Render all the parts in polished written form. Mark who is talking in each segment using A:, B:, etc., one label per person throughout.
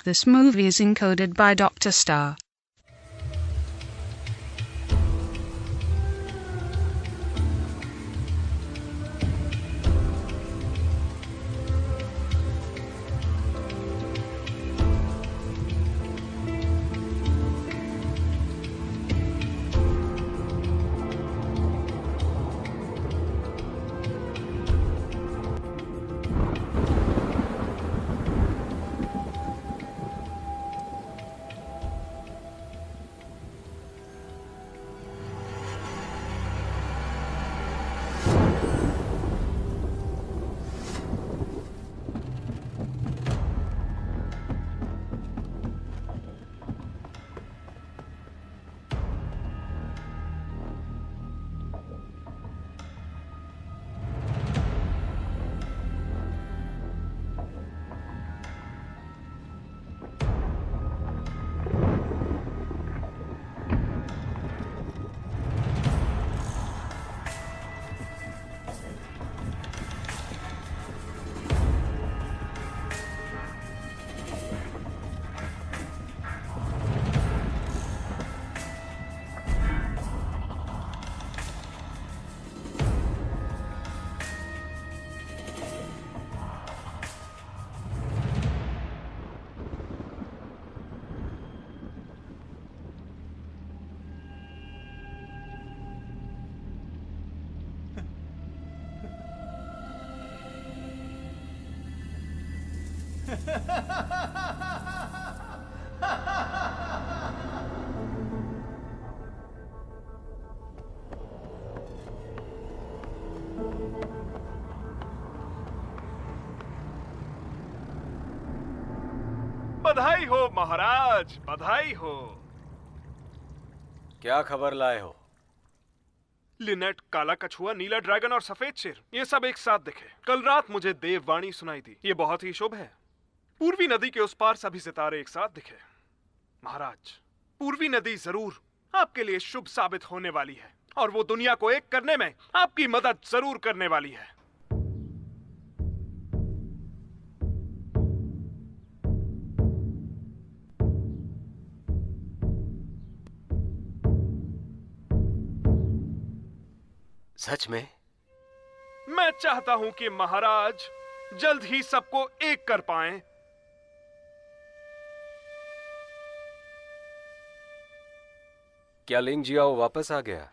A: This movie is encoded by Dr. Star.
B: बधाई हो महाराज, बधाई हो।
C: क्या खबर लाए हो?
B: लिनेट, काला कछुआ, नीला ड्रैगन और सफेद शेर, ये सब एक साथ दिखे। कल रात मुझे देववाणी सुनाई दी। ये बहुत ही शुभ है। पूर्वी नदी के उस पार सभी सितारे एक साथ दिखे। महाराज, पूर्वी नदी जरूर आपके लिए शुभ साबित होने वाली है और वो दुनिया को एक करने में आपकी मदद जरूर करने वाली है।
C: सच में?
B: मैं चाहता हूं कि महाराज जल्द ही सबको एक कर पाएं।
C: क्या लिंग जियाओ वापस आ गया?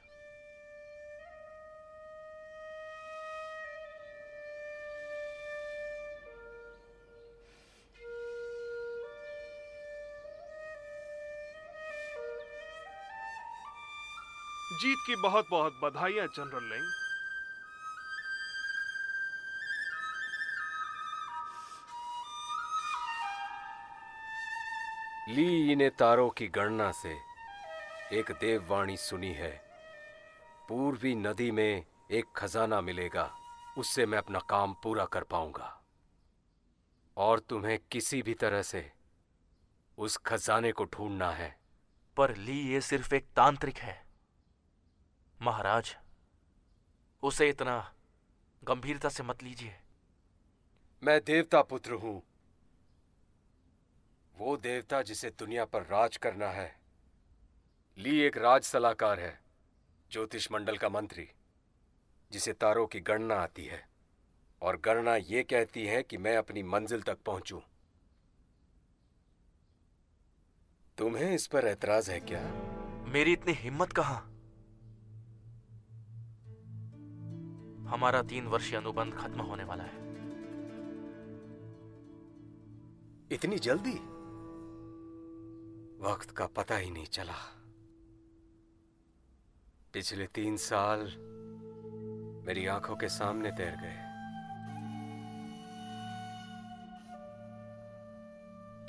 B: जीत की बहुत बहुत बधाइयां जनरल लिंग।
C: ली ने तारों की गणना से एक देववाणी सुनी है। पूर्वी नदी में एक खजाना मिलेगा, उससे मैं अपना काम पूरा कर पाऊंगा और तुम्हें किसी भी तरह से उस खजाने को ढूंढना है।
D: पर ली ये सिर्फ एक तांत्रिक है महाराज, उसे इतना गंभीरता से मत लीजिए।
C: मैं देवता पुत्र हूं, वो देवता जिसे दुनिया पर राज करना है। ली एक राज सलाहकार है, ज्योतिष मंडल का मंत्री, जिसे तारों की गणना आती है और गणना ये कहती है कि मैं अपनी मंजिल तक पहुंचूं। तुम्हें इस पर ऐतराज है क्या?
D: मेरी इतनी हिम्मत कहां। हमारा 3 वर्षीय अनुबंध खत्म होने वाला है।
C: इतनी जल्दी? वक्त का पता ही नहीं चला। पिछले 3 साल मेरी आंखों के सामने तैर गए।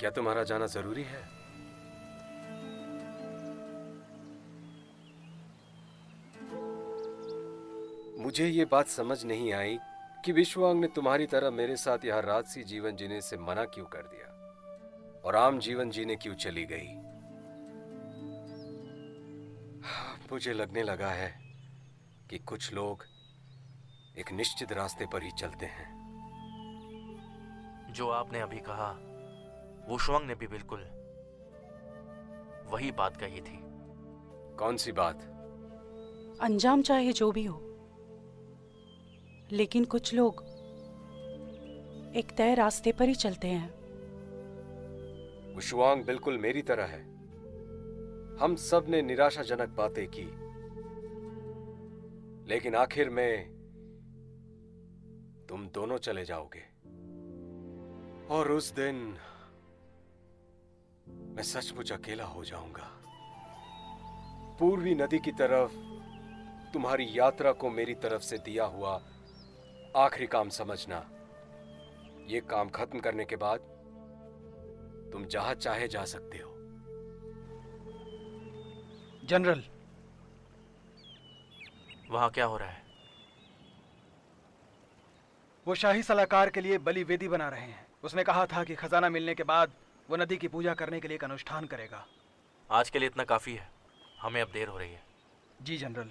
C: क्या तुम्हारा जाना जरूरी है? मुझे ये बात समझ नहीं आई कि विश्वांग ने तुम्हारी तरह मेरे साथ यहां राजसी जीवन जीने से मना क्यों कर दिया और आम जीवन जीने क्यों चली गई। मुझे लगने लगा है कि कुछ लोग एक निश्चित रास्ते पर ही चलते हैं।
D: जो आपने अभी कहा वुशुआंग ने भी बिल्कुल वही बात कही थी।
C: कौन सी बात?
E: अंजाम चाहे जो भी हो, लेकिन कुछ लोग एक तय रास्ते पर ही चलते हैं।
C: वुशुआंग बिल्कुल मेरी तरह है। हम सब ने निराशाजनक बातें की, लेकिन आखिर में तुम दोनों चले जाओगे और उस दिन मैं सचमुच अकेला हो जाऊंगा। पूर्वी नदी की तरफ तुम्हारी यात्रा को मेरी तरफ से दिया हुआ आखिरी काम समझना। यह काम खत्म करने के बाद तुम जहां चाहे जा सकते हो।
F: जनरल,
D: वहां क्या हो रहा है?
F: वो शाही सलाहकार के लिए बलि वेदी बना रहे हैं। उसने कहा था कि खजाना मिलने के बाद वो नदी की पूजा करने के लिए एक अनुष्ठान करेगा।
D: आज के लिए इतना काफी है, हमें अब देर हो रही है।
F: जी जनरल।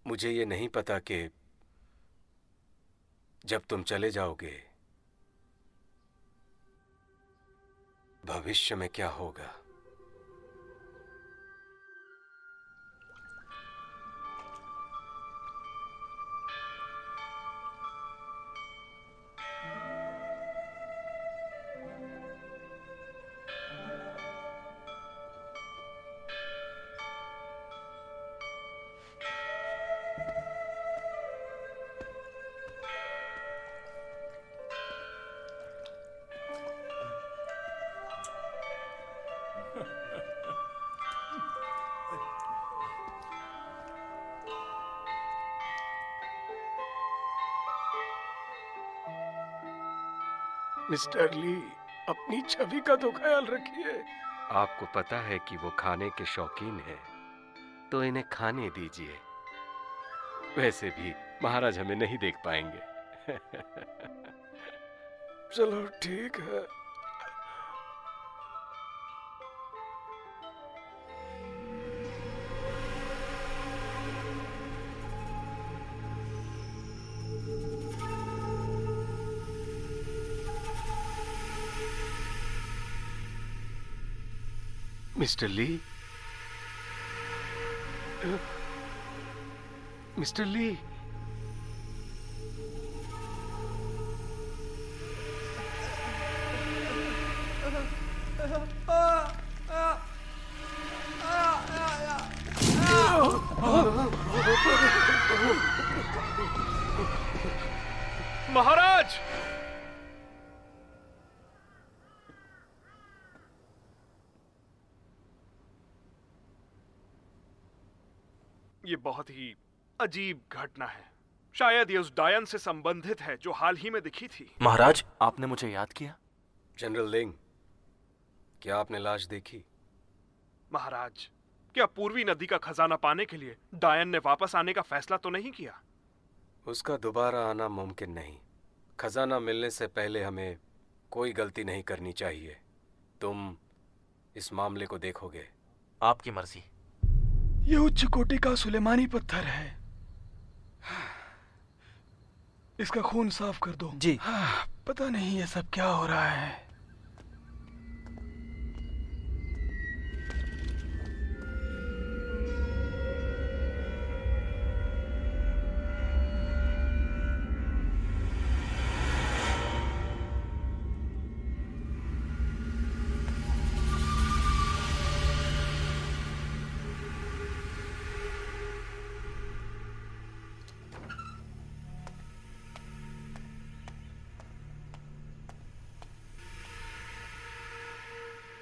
C: मुझे ये नहीं पता कि जब तुम चले जाओगे भविष्य में क्या होगा।
G: मिस्टर ली, अपनी छवि का तो ख्याल रखिए।
C: आपको पता है कि वो खाने के शौकीन हैं, तो इन्हें खाने दीजिए। वैसे भी महाराज हमें नहीं देख पाएंगे।
G: चलो ठीक है।
C: मिस्टर ली, मिस्टर ली,
B: महाराज! ये बहुत ही अजीब घटना है। शायद ये उस डायन से संबंधित है जो हाल ही में दिखी थी।
D: महाराज, आपने मुझे याद किया?
C: जनरल लिंग, क्या आपने लाश देखी?
B: महाराज, क्या पूर्वी नदी का खजाना पाने के लिए डायन ने वापस आने का फैसला तो नहीं किया?
C: उसका दोबारा आना मुमकिन नहीं। खजाना मिलने से पहले हमें कोई गलती नहीं करनी चाहिए। तुम इस मामले को देखोगे?
D: आपकी मर्जी।
F: ये उच्च कोटि का सुलेमानी पत्थर है। इसका खून साफ कर दो।
D: जी।
F: पता नहीं ये सब क्या हो रहा है।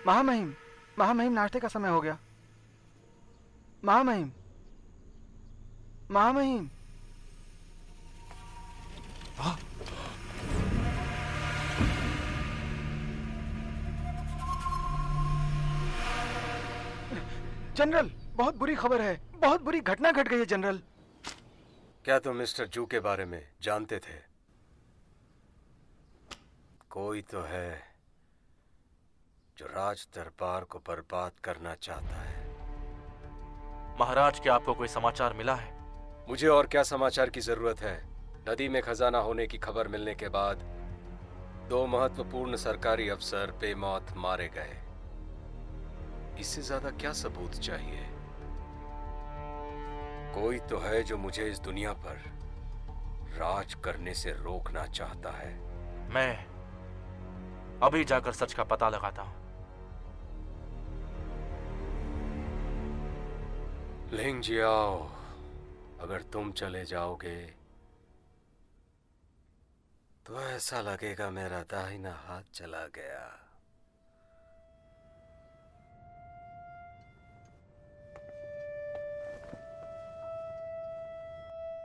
F: महामहिम, महामहिम, नाश्ते का समय हो गया। महामहिम, महामहिम। जनरल, बहुत बुरी खबर है। बहुत बुरी घटना घट गई है जनरल।
C: क्या तुम मिस्टर जू के बारे में जानते थे? कोई तो है जो राज दरबार को बर्बाद करना चाहता है।
D: महाराज, क्या आपको कोई समाचार मिला है?
C: मुझे और क्या समाचार की जरूरत है? नदी में खजाना होने की खबर मिलने के बाद 2 महत्वपूर्ण सरकारी अफसर बेमौत मारे गए। इससे ज्यादा क्या सबूत चाहिए? कोई तो है जो मुझे इस दुनिया पर राज करने से रोकना चाहता है।
D: मैं अभी जाकर सच का पता लगाता हूं।
C: लिंग जियाओ, अगर तुम चले जाओगे तो ऐसा लगेगा मेरा दाहिना हाथ चला गया।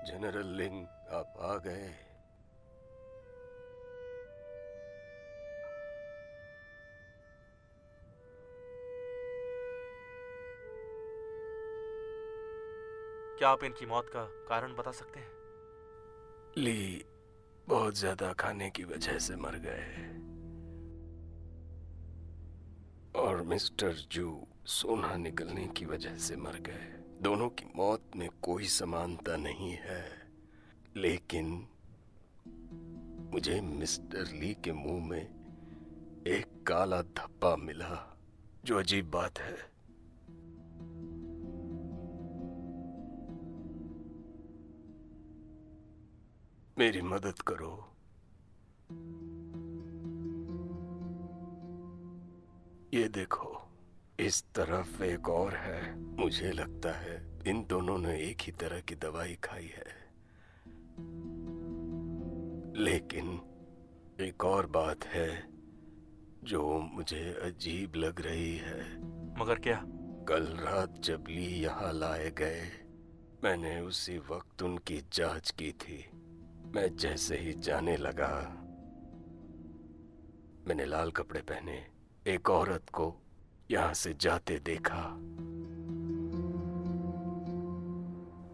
C: जनरल लिंग, आप आ गए।
D: क्या आप इनकी मौत का कारण बता सकते हैं?
G: ली बहुत ज्यादा खाने की वजह से मर गए और मिस्टर जू सोना निकलने की वजह से मर गए। दोनों की मौत में कोई समानता नहीं है, लेकिन मुझे मिस्टर ली के मुंह में एक काला धब्बा मिला, जो अजीब बात है। मेरी मदद करो। ये देखो, इस तरफ एक और है। मुझे लगता है इन दोनों ने एक ही तरह की दवाई खाई है। लेकिन एक और बात है जो मुझे अजीब लग रही है।
D: मगर क्या?
G: कल रात जब ली यहाँ लाए गए, मैंने उसी वक्त उनकी जांच की थी। मैं जैसे ही जाने लगा, मैंने लाल कपड़े पहने एक औरत को यहां से जाते देखा।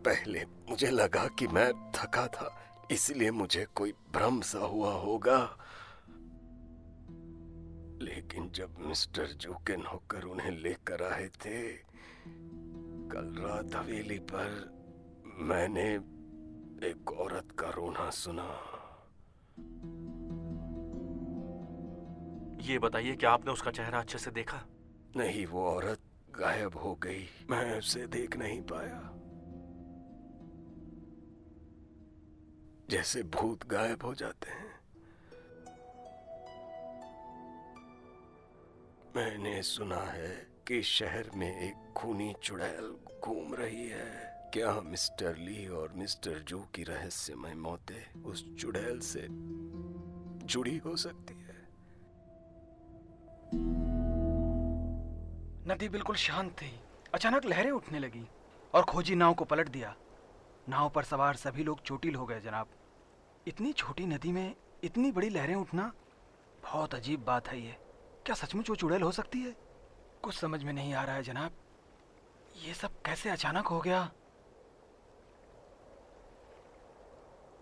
G: पहले मुझे लगा कि मैं थका था, इसलिए मुझे कोई भ्रम सा हुआ होगा। लेकिन जब मिस्टर जू के नौकर उन्हें लेकर आए थे कल रात हवेली पर, मैंने एक औरत का रोना सुना।
D: ये बताइए, क्या आपने उसका चेहरा अच्छे से देखा?
G: नहीं, वो औरत गायब हो गई। मैं उसे देख नहीं पाया। जैसे भूत गायब हो जाते हैं। मैंने सुना है कि शहर में एक खूनी चुड़ैल घूम रही है। क्या मिस्टर ली और मिस्टर जू की रहस्यमय मौतें उस चुड़ैल से जुड़ी हो सकती है?
F: नदी बिल्कुल शांत थी। अचानक लहरें उठने लगी और खोजी नाव को पलट दिया। नाव पर सवार सभी लोग चोटिल हो गए जनाब। इतनी छोटी नदी में इतनी बड़ी लहरें उठना बहुत अजीब बात है। ये क्या सचमुच वो चुड़ैल हो सकती है? कुछ समझ में नहीं आ रहा है जनाब। ये सब कैसे अचानक हो गया?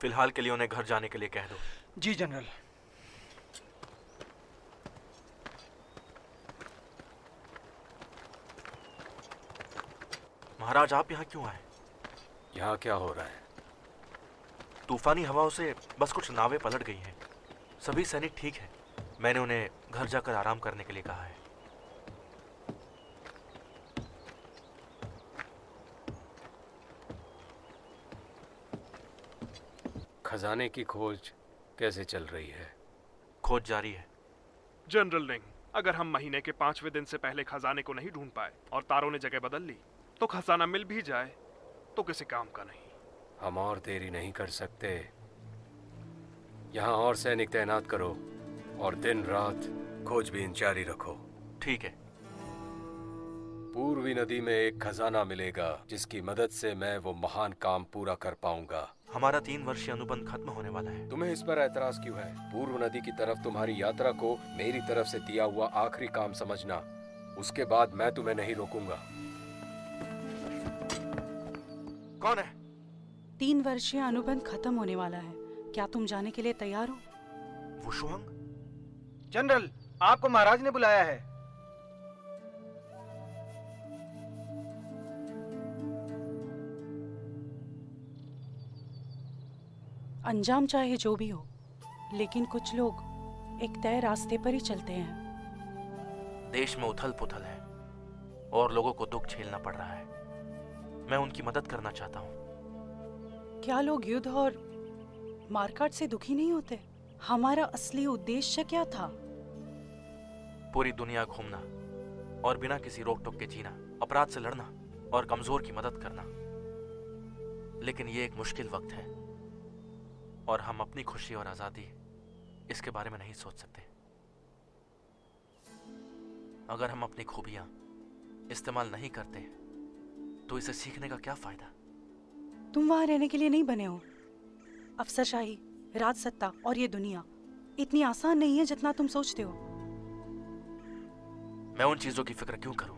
D: फिलहाल के लिए उन्हें घर जाने के लिए कह दो।
F: जी जनरल।
D: महाराज, आप यहाँ क्यों आए?
C: यहाँ क्या हो रहा है?
D: तूफानी हवाओं से बस कुछ नावें पलट गई हैं। सभी सैनिक ठीक हैं। मैंने उन्हें घर जाकर आराम करने के लिए कहा है।
C: खजाने की खोज कैसे चल रही है?
D: खोज जारी है।
B: जनरल लिंग, अगर हम महीने के 5वें दिन से पहले खजाने को नहीं ढूंढ पाए और तारों ने जगह बदल ली तो खजाना मिल भी जाए तो किसी काम का नहीं।
C: हम और देरी नहीं कर सकते। यहाँ और सैनिक तैनात करो और दिन रात खोजबीन जारी रखो।
D: ठीक है।
C: पूर्वी नदी में एक खजाना मिलेगा जिसकी मदद से मैं वो महान काम पूरा कर पाऊंगा।
D: हमारा 3 वर्षीय अनुबंध खत्म होने वाला है।
C: तुम्हें इस पर ऐतराज क्यों है? पूर्व नदी की तरफ तुम्हारी यात्रा को मेरी तरफ से दिया हुआ आखिरी काम समझना। उसके बाद मैं तुम्हें नहीं रोकूंगा।
D: कौन है?
E: 3 वर्षीय अनुबंध खत्म होने वाला है। क्या तुम जाने के लिए तैयार हो?
D: वुशुआंग?
F: जनरल, आपको महाराज ने बुलाया है।
E: अंजाम चाहे जो भी हो, लेकिन कुछ लोग एक तय रास्ते पर ही चलते हैं।
D: देश में उथल पुथल है और लोगों को दुख झेलना पड़ रहा है। मैं उनकी मदद करना चाहता हूँ।
E: क्या लोग युद्ध और मारकाट से दुखी नहीं होते? हमारा असली उद्देश्य क्या था?
D: पूरी दुनिया घूमना और बिना किसी रोक टोक के जीना, अपराध से लड़ना और कमजोर की मदद करना। लेकिन ये एक मुश्किल वक्त है और हम अपनी खुशी और आजादी इसके बारे में नहीं सोच सकते। अगर हम अपनी खूबियां इस्तेमाल नहीं करते तो इसे सीखने का क्या फायदा?
E: तुम वहां रहने के लिए नहीं बने हो। अफसरशाही, राजसत्ता और ये दुनिया इतनी आसान नहीं है जितना तुम सोचते हो।
D: मैं उन चीजों की फिक्र क्यों करूं?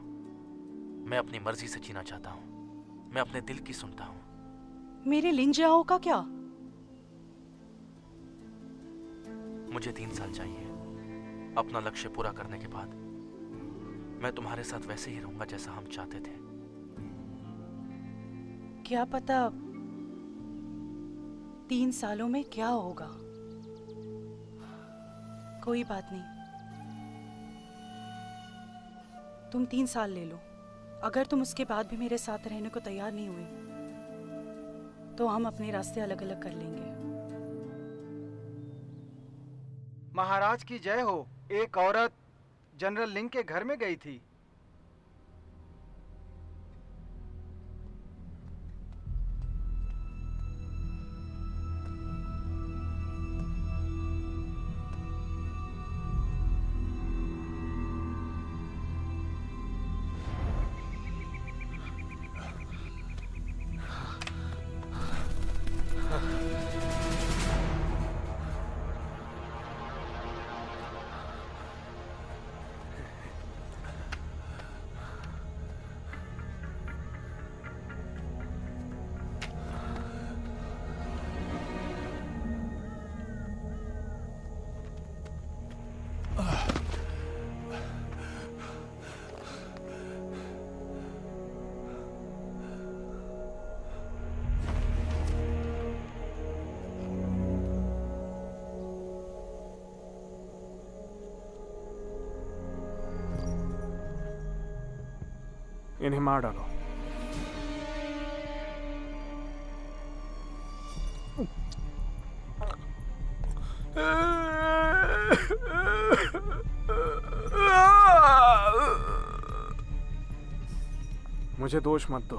D: मैं अपनी मर्जी से जीना चाहता हूं। मैं अपने दिल की सुनता हूं।
E: मेरे लिंजाओ का क्या?
D: मुझे 3 साल चाहिए। अपना लक्ष्य पूरा करने के बाद मैं तुम्हारे साथ वैसे ही रहूंगा जैसा हम चाहते थे।
E: क्या पता 3 सालों में क्या होगा। कोई बात नहीं, तुम 3 साल ले लो। अगर तुम उसके बाद भी मेरे साथ रहने को तैयार नहीं हुए तो हम अपने रास्ते अलग अलग कर लेंगे।
F: महाराज की जय हो। एक औरत जनरल लिंग के घर में गई थी।
B: इन्हें मार डालो। मुझे दोष मत दो।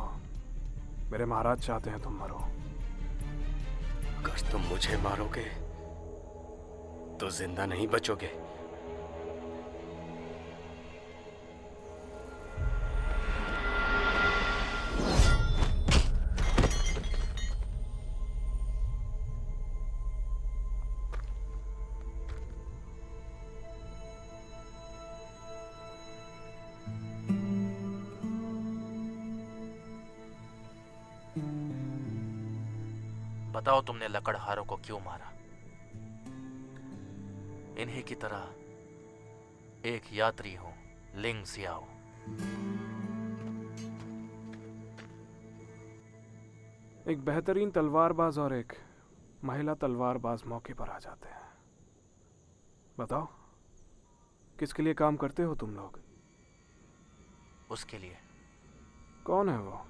B: मेरे महाराज चाहते हैं तुम मरो।
G: अगर तुम मुझे मारोगे तो जिंदा नहीं बचोगे।
D: बताओ तुमने लकड़हारों को क्यों मारा? इन्हीं की तरह एक यात्री हूं, लिंग जियाओ।
B: एक बेहतरीन तलवारबाज और एक महिला तलवारबाज मौके पर आ जाते हैं। बताओ किसके लिए काम करते हो तुम लोग?
D: उसके लिए।
B: कौन है वो?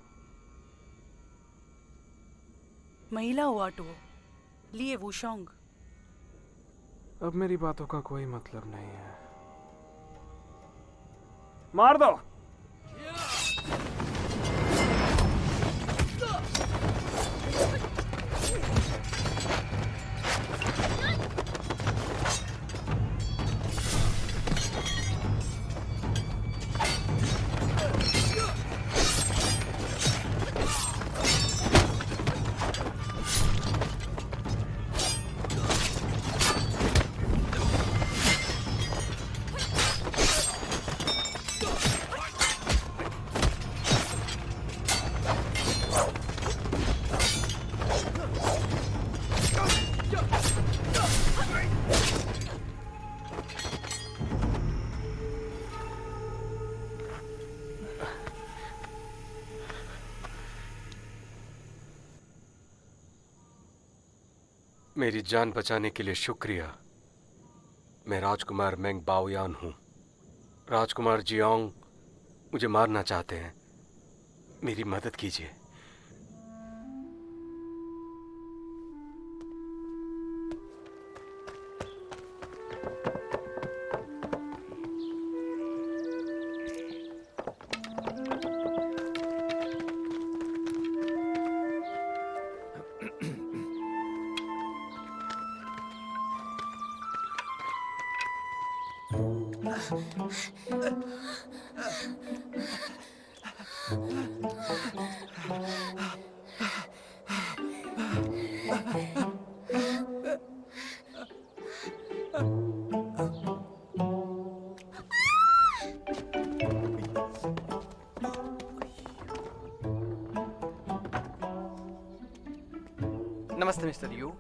E: महिला हुआ टो लिए वुशोंग।
B: अब मेरी बातों का कोई मतलब नहीं है। मार दो।
C: मेरी जान बचाने के लिए शुक्रिया। मैं राजकुमार मेंग बाओयान हूँ। राजकुमार जियांग मुझे मारना चाहते हैं। मेरी मदद कीजिए।
F: नमस्ते मिस्टर यू।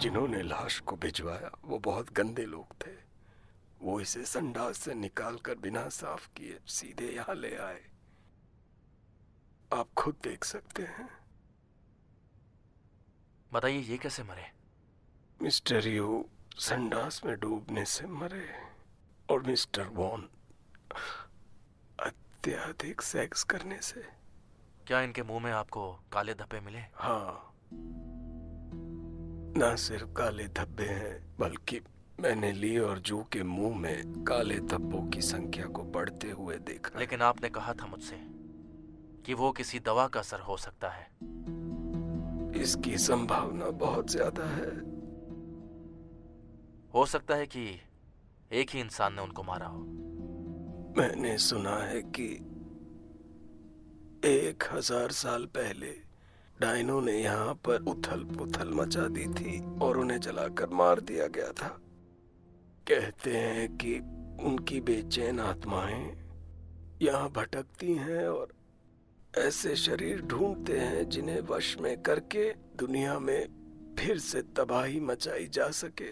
G: जिन्होंने लाश को भिजवाया वो बहुत गंदे लोग थे। वो इसे संडास से निकालकर बिना साफ किए सीधे यहाँ ले आए। आप खुद देख सकते हैं।
D: बताइए ये कैसे मरे?
G: मिस्टर यू संडास में डूबने से मरे और मिस्टर वॉन अत्यधिक सेक्स करने से।
D: क्या इनके मुंह में आपको काले धब्बे मिले?
G: हाँ, ना सिर्फ काले धब्बे हैं बल्कि मैंने ली और जू के मुंह में काले धब्बों की संख्या को बढ़ते हुए देखा।
D: लेकिन आपने कहा था मुझसे कि वो किसी दवा का असर हो सकता है।
G: इसकी संभावना बहुत ज्यादा है।
D: हो सकता है कि एक ही इंसान ने उनको मारा हो।
G: मैंने सुना है कि 1000 साल पहले डायनो ने यहाँ पर उथल पुथल मचा दी थी और उन्हें जलाकर मार दिया गया था। कहते हैं कि उनकी बेचैन आत्माएं यहाँ भटकती हैं और ऐसे शरीर ढूंढते हैं जिन्हें वश में करके दुनिया में फिर से तबाही मचाई जा सके।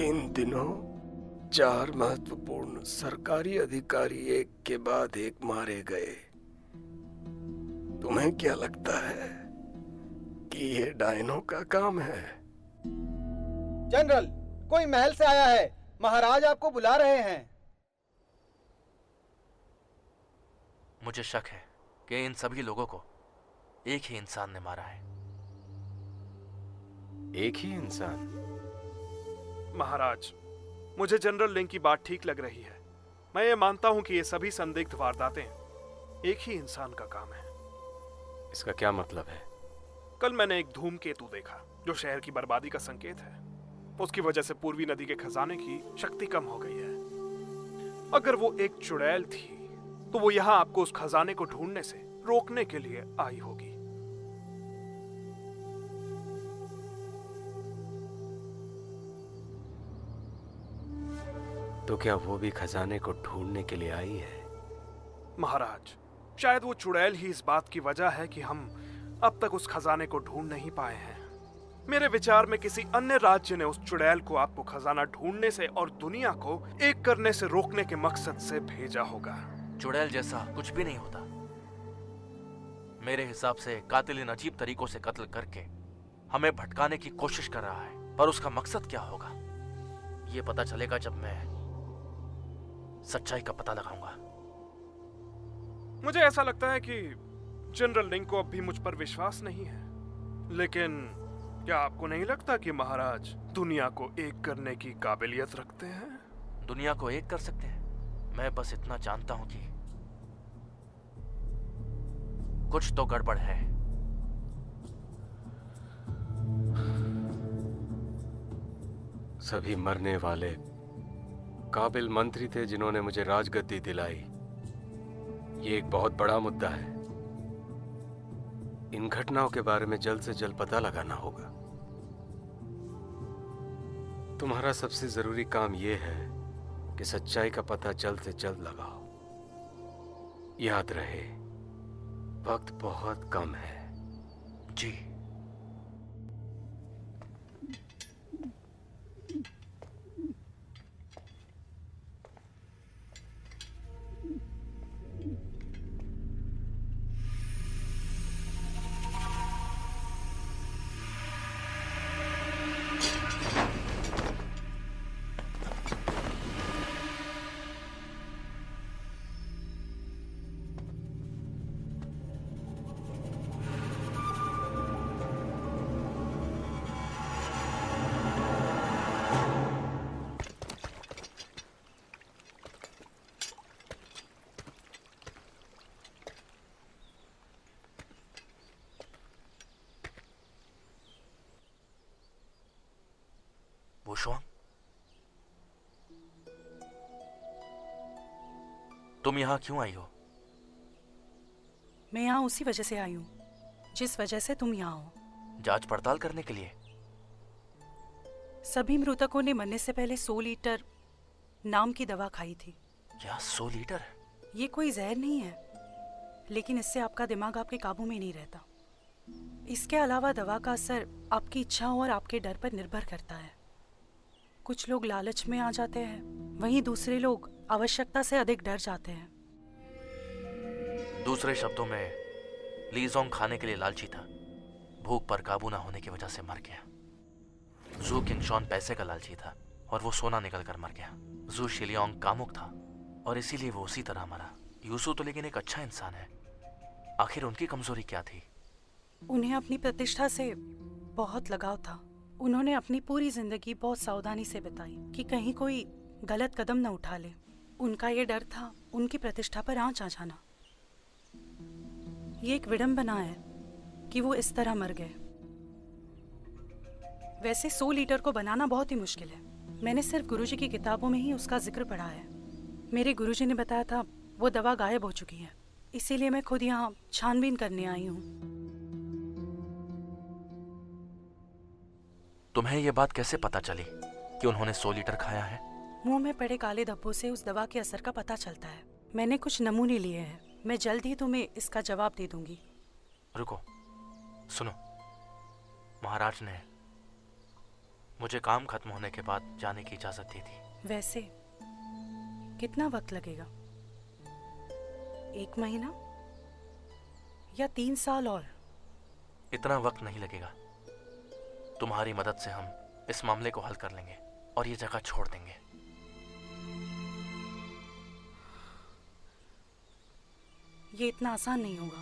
G: इन दिनों 4 महत्वपूर्ण सरकारी अधिकारी एक के बाद एक मारे गए। तुम्हें क्या लगता है कि ये डायनो का काम है?
F: जनरल, कोई महल से आया है। महाराज आपको बुला रहे हैं।
D: मुझे शक है कि इन सभी लोगों को एक ही इंसान ने मारा है।
C: एक ही इंसान?
B: महाराज, मुझे जनरल लिंग की बात ठीक लग रही है। मैं ये मानता हूं कि ये सभी संदिग्ध वारदातें एक ही इंसान का काम है।
C: इसका क्या मतलब है?
B: कल मैंने एक धूमकेतु देखा जो शहर की बर्बादी का संकेत है। उसकी वजह से पूर्वी नदी के खजाने की शक्ति कम हो गई है। अगर वो एक चुड़ैल थी तो वो यहाँ आपको उस खजाने को ढूंढने से रोकने के लिए आई होगी।
C: तो क्या वो भी खजाने को ढूंढने के लिए आई है?
B: महाराज, शायद वो चुड़ैल ही इस बात की वजह है कि हम अब तक उस खजाने को ढूंढ नहीं पाए हैं। मेरे विचार में किसी अन्य राज्य ने उस चुड़ैल को आपको खजाना ढूंढने से और दुनिया को एक करने से रोकने के मकसद से भेजा होगा।
D: चुड़ैल जैसा कुछ भी नहीं होता। मेरे हिसाब से कातिल इन अजीब तरीकों से कत्ल करके हमें भटकाने की कोशिश कर रहा है। पर उसका मकसद क्या होगा ये पता चलेगा जब मैं सच्चाई का पता लगाऊंगा।
B: मुझे ऐसा लगता है कि जनरल लिंग को अब भी मुझ पर विश्वास नहीं है, लेकिन क्या आपको नहीं लगता कि महाराज दुनिया को एक करने की काबिलियत रखते हैं?
D: दुनिया को एक कर सकते हैं? मैं बस इतना जानता हूं कि कुछ तो गड़बड़ है।
C: सभी मरने वाले काबिल मंत्री थे जिन्होंने मुझे राजगद्दी दिलाई। ये एक बहुत बड़ा मुद्दा है। इन घटनाओं के बारे में जल्द से जल्द पता लगाना होगा। तुम्हारा सबसे जरूरी काम यह है कि सच्चाई का पता जल्द से जल्द लगाओ। याद रहे, वक्त बहुत कम है।
D: जी। वुशुआंग, तुम यहां क्यों आई हो?
E: मैं यहाँ उसी वजह से आई हूँ जिस वजह से तुम यहाँ हो।
D: जांच पड़ताल करने के लिए?
E: सभी मृतकों ने मरने से पहले 100 लीटर नाम की दवा खाई थी।
D: क्या 100 लीटर?
E: ये कोई जहर नहीं है, लेकिन इससे आपका दिमाग आपके काबू में नहीं रहता। इसके अलावा दवा का असर आपकी इच्छाओं और आपके डर पर निर्भर करता है। कुछ लोग लालच में आ जाते हैं, वहीं दूसरे लोग आवश्यकता से अधिक डर जाते हैं।
D: दूसरे शब्दों में, लीजोंग खाने के लिए लालची था, भूख पर काबू ना होने की वजह से मर गया। जू किंगशॉन पैसे का लालची था और वो सोना निकल कर मर गया। जू शिलियोंग कामुक था और इसीलिए वो उसी तरह मरा। यूसु तो लेकिन एक अच्छा इंसान है। आखिर उनकी कमजोरी क्या थी?
E: उन्हें अपनी प्रतिष्ठा से बहुत लगाव था। उन्होंने अपनी पूरी जिंदगी बहुत सावधानी से बिताई कि कहीं कोई गलत कदम न उठा ले। उनका ये डर था उनकी प्रतिष्ठा पर आंच आ जाना। ये एक विडंबना है कि वो इस तरह मर गए। वैसे 100 लीटर को बनाना बहुत ही मुश्किल है। मैंने सिर्फ गुरुजी की किताबों में ही उसका जिक्र पढ़ा है। मेरे गुरुजी ने बताया था वो दवा गायब हो चुकी है, इसीलिए मैं खुद यहाँ छानबीन करने आई हूँ।
D: तुम्हें यह बात कैसे पता चली कि उन्होंने 100 लीटर खाया है?
E: मुंह में पड़े काले धब्बों से उस दवा के असर का पता चलता है। मैंने कुछ नमूने लिए हैं, मैं जल्द ही तुम्हें इसका जवाब दे दूंगी।
D: रुको, सुनो। महाराज ने मुझे काम खत्म होने के बाद जाने की इजाजत दी थी।
E: वैसे कितना वक्त लगेगा? 1 महीना या 3 साल? और
D: इतना वक्त नहीं लगेगा। तुम्हारी मदद से हम इस मामले को हल कर लेंगे और ये जगह छोड़ देंगे।
E: ये इतना आसान नहीं होगा।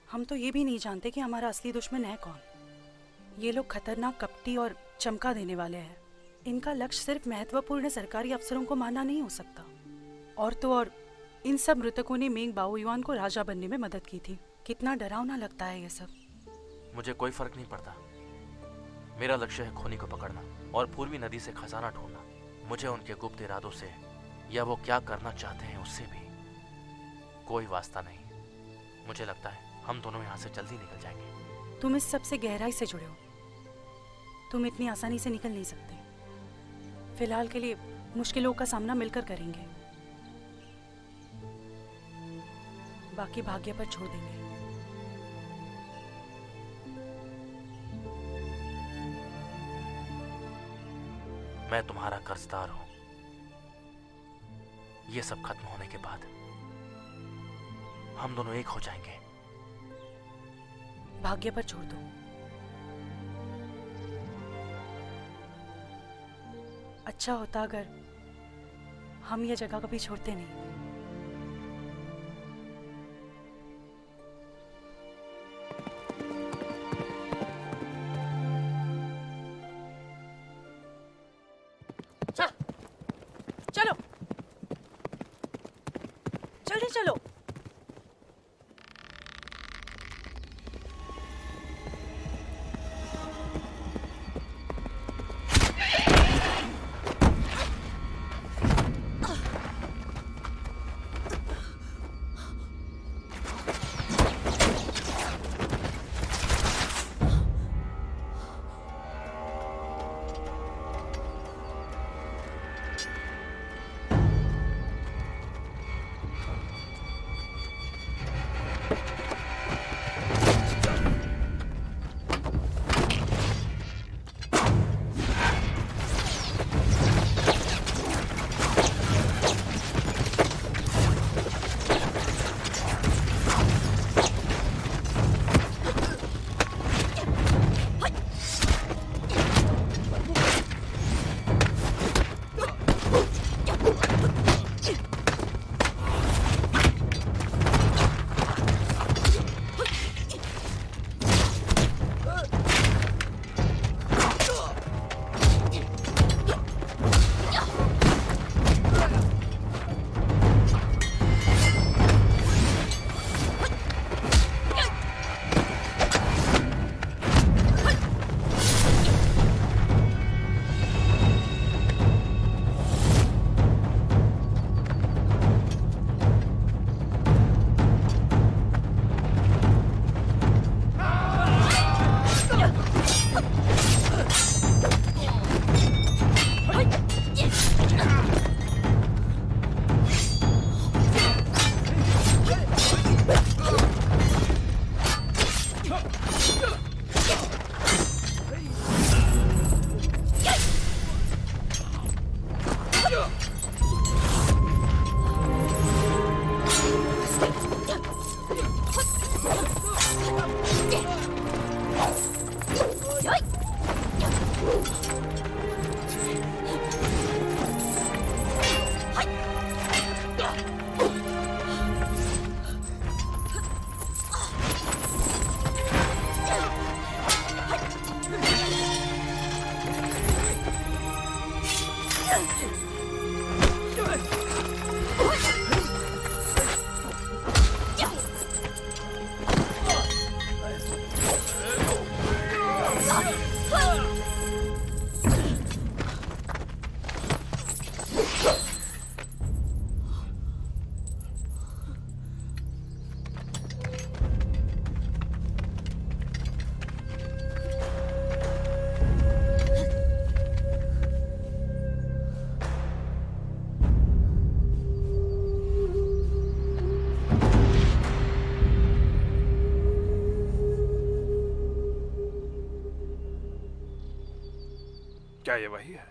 E: हम तो ये भी नहीं जानते कि हमारा असली दुश्मन है कौन। ये लोग खतरनाक, कपटी और चमका देने वाले हैं। इनका लक्ष्य सिर्फ महत्वपूर्ण सरकारी अफसरों को मारना नहीं हो सकता। और तो और इन सब मृतकों ने मेंग बाओयुआन को राजा बनने में मदद की थी। कितना डरावना लगता है ये सब।
D: मुझे कोई फर्क नहीं पड़ता। मेरा लक्ष्य है खूनी को पकड़ना और पूर्वी नदी से खजाना ढूंढना। मुझे उनके गुप्त इरादों से या वो क्या करना चाहते हैं उससे भी कोई वास्ता नहीं। मुझे लगता है हम दोनों यहाँ से जल्दी निकल जाएंगे।
E: तुम इस सब से गहराई से जुड़े हो। तुम इतनी आसानी से निकल नहीं सकते। फिलहाल के लिए मुश्किलों का सामना मिलकर करेंगे, बाकी भाग्य पर छोड़ देंगे।
D: मैं तुम्हारा कर्जदार हूं। ये सब खत्म होने के बाद हम दोनों एक हो जाएंगे।
E: भाग्य पर छोड़ दो। अच्छा होता अगर हम ये जगह कभी छोड़ते नहीं। चलो जल्दी चलो।
B: क्या ये वही है?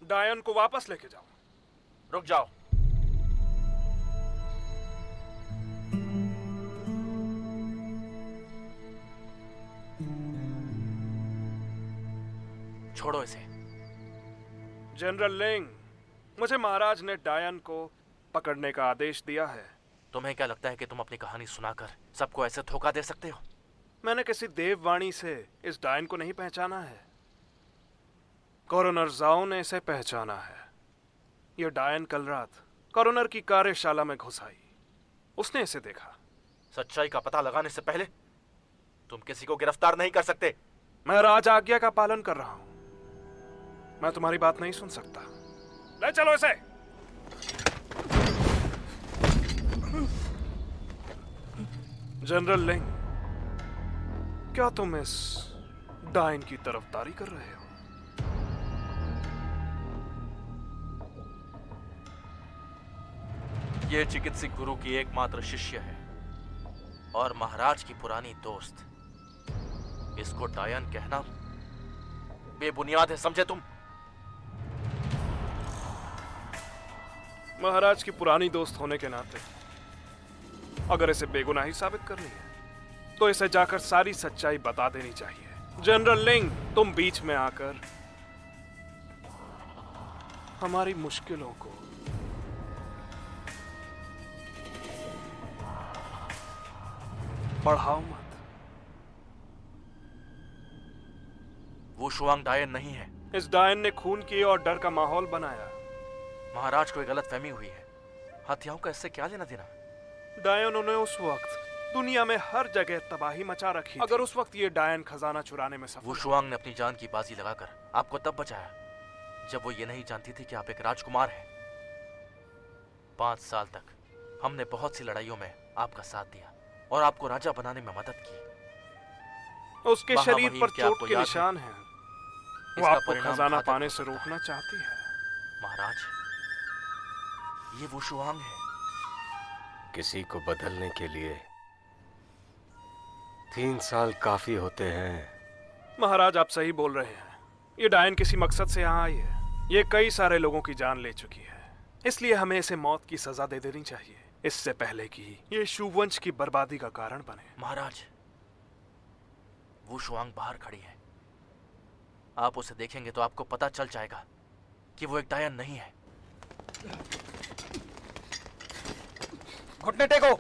B: डायन को वापस लेके जाओ।
D: रुक जाओ। छोड़ो इसे।
B: जनरल लिंग, मुझे महाराज ने डायन को पकड़ने का आदेश दिया है।
D: तुम्हें क्या लगता है कि तुम अपनी कहानी सुनाकर सबको ऐसे धोखा दे सकते हो?
B: मैंने किसी देववाणी से इस डायन को नहीं पहचाना है। कॉरोनर जाओ ने इसे पहचाना है। यह डायन कल रात कॉरोनर की कार्यशाला में घुस आई। उसने इसे देखा।
D: सच्चाई का पता लगाने से पहले तुम किसी को गिरफ्तार नहीं कर सकते।
B: मैं राज आज्ञा का पालन कर रहा हूं। मैं तुम्हारी बात नहीं सुन सकता। ले चलो इसे। जनरल लिंग, क्या तुम इस डायन की तरफदारी कर रहे हो?
D: ये चिकित्सक गुरु की एकमात्र शिष्य है और महाराज की पुरानी दोस्त। इसको डायन कहना बेबुनियाद है, समझे तुम?
B: महाराज की पुरानी दोस्त होने के नाते अगर इसे बेगुनाही साबित करनी है तो इसे जाकर सारी सच्चाई बता देनी चाहिए। जनरल लिंग, तुम बीच में आकर हमारी मुश्किलों को बढ़ाओ मत।
D: वो शुआंग डायन नहीं है।
B: इस डायन ने खून किए और डर का माहौल बनाया।
D: महाराज को गलत फहमी हुई है। हत्याओं का इससे क्या लेना देना?
B: डायनों ने उस वक्त दुनिया में हर जगह तबाही मचा रखी थी। अगर उस वक्त ये डायन खजाना चुराने में सफल
D: वो शुआंग ने अपनी जान की बाजी लगाकर आपको तब बचाया जब वो ये नहीं जानती थी कि आप एक राजकुमार हैं। 5 साल तक हमने बहुत सी लड़ाइयों में आपका साथ दिया और आपको राजा बनाने में मदद की।
B: उसके शरीर पर चोट के निशान हैं। वो आपको खजाना पाने से रोकना चाहती है।
D: महाराज, ये वो शुआंग है।
C: किसी को बदलने के लिए 3 साल काफी होते हैं।
B: महाराज, आप सही बोल रहे हैं। ये डायन किसी मकसद से यहाँ आई है। ये कई सारे लोगों की जान ले चुकी है, इसलिए हमें इसे मौत की सजा दे देनी चाहिए, इससे पहले कि ये शुवंश की बर्बादी का कारण बने।
D: महाराज, वो शुआंग बाहर खड़ी है। आप उसे देखेंगे तो आपको पता चल जाएगा कि वो एक डायन नहीं है।
F: घुटने टेको।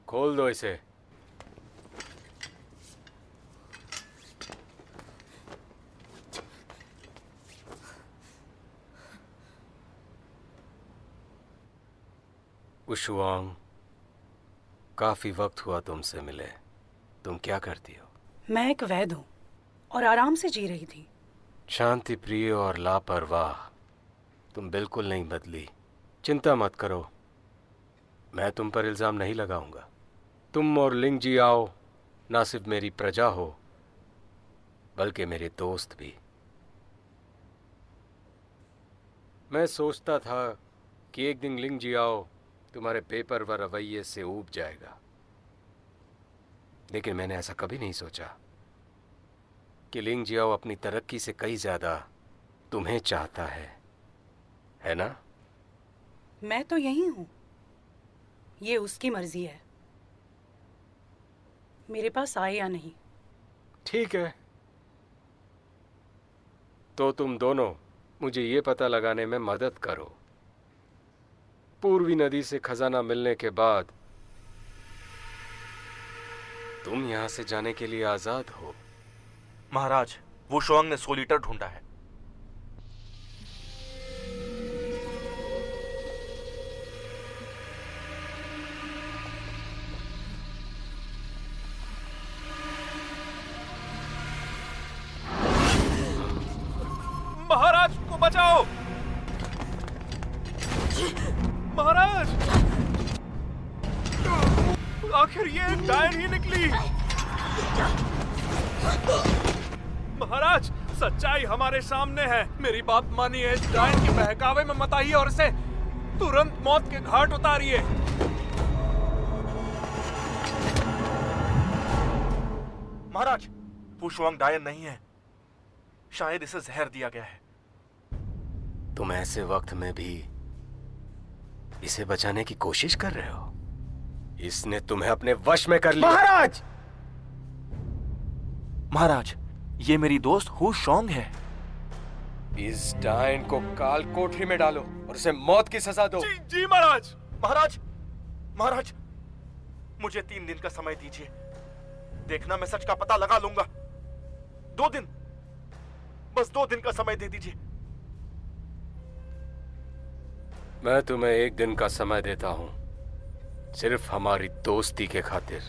C: खोल दो इसे। उशुआंग, काफी वक्त हुआ तुमसे मिले। तुम क्या करती हो?
E: मैं एक वैद हूँ और आराम से जी रही थी।
C: शांति प्रिय और लापरवाह। तुम बिल्कुल नहीं बदली। चिंता मत करो, मैं तुम पर इल्जाम नहीं लगाऊंगा। तुम और लिंग जियाओ ना सिर्फ मेरी प्रजा हो बल्कि मेरे दोस्त भी। मैं सोचता था कि एक दिन लिंग जियाओ तुम्हारे पेपर व रवैये से ऊब जाएगा, लेकिन मैंने ऐसा कभी नहीं सोचा कि लिंग जियाओ अपनी तरक्की से कई ज्यादा तुम्हें चाहता है ना?
E: मैं तो यही हूँ, ये उसकी मर्जी है, मेरे पास आए या नहीं।
C: ठीक है, तो तुम दोनों मुझे ये पता लगाने में मदद करो, पूर्वी नदी से खजाना मिलने के बाद तुम यहां से जाने के लिए आजाद हो।
D: महाराज, वो शुआंग ने 100 लीटर ढूंढा है।
B: महाराज को बचाओ! महाराज! आखिर ये एक डायन ही निकली। महाराज, सच्चाई हमारे सामने है। मेरी बात मानिए, इस डायन के बहकावे में मत आइए और इसे तुरंत मौत के घाट उतारिए।
D: महाराज, वो शुआंग डायन नहीं है, शायद इसे जहर दिया गया है।
C: तुम ऐसे वक्त में भी इसे बचाने की कोशिश कर रहे हो? इसने तुम्हें अपने वश में कर लिया।
F: महाराज!
D: महाराज, ये मेरी दोस्त हु शोंग है।
C: इस डायन को काल कोठरी में डालो और उसे मौत की सजा दो।
B: जी जी महाराज।
D: महाराज, महाराज, मुझे 3 दिन का समय दीजिए। देखना, मैं सच का पता लगा लूंगा। 2 दिन, बस 2 दिन का समय दे दीजिए।
C: मैं तुम्हें 1 दिन का समय देता हूं, सिर्फ हमारी दोस्ती के खातिर।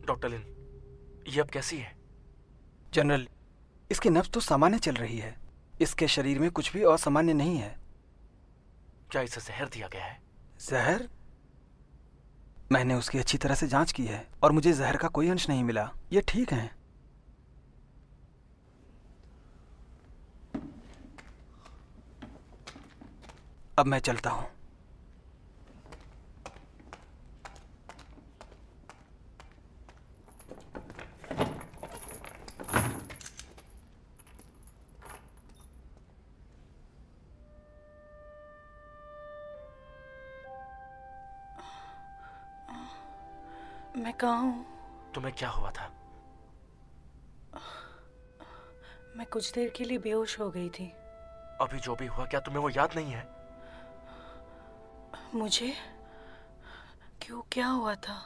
D: डॉक्टर लिन, ये अब कैसी है?
F: जनरल, इसकी नब्ज तो सामान्य चल रही है। इसके शरीर में कुछ भी असामान्य नहीं है।
D: क्या इसे जहर दिया गया है?
F: जहर? मैंने उसकी अच्छी तरह से जांच की है और मुझे जहर का कोई अंश नहीं मिला। ये ठीक है। अब मैं चलता हूं।
E: मैं कहाँ हूँ?
D: तुम्हें क्या हुआ था?
E: मैं कुछ देर के लिए बेहोश हो गई थी।
D: अभी जो भी हुआ क्या तुम्हें वो याद नहीं है?
E: मुझे क्यों, क्या हुआ था?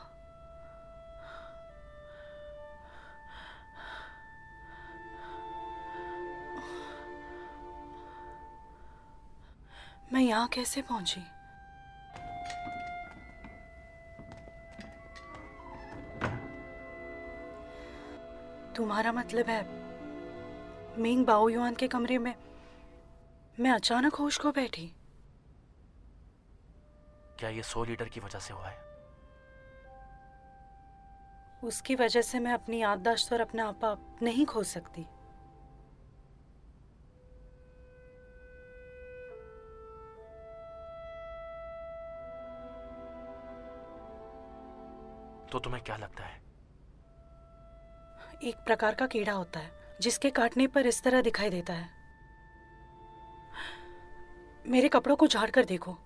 E: मैं यहाँ कैसे पहुंची? तुम्हारा मतलब है मिंग बाओ युआन के कमरे में मैं अचानक होश को बैठी?
D: क्या ये सोल ईटर की वजह से हुआ है?
E: उसकी वजह से मैं अपनी याददाश्त और अपना आपा नहीं खो सकती।
D: तो तुम्हें क्या लगता है?
E: एक प्रकार का कीड़ा होता है जिसके काटने पर इस तरह दिखाई देता है। मेरे कपड़ों को झाड़ कर देखो।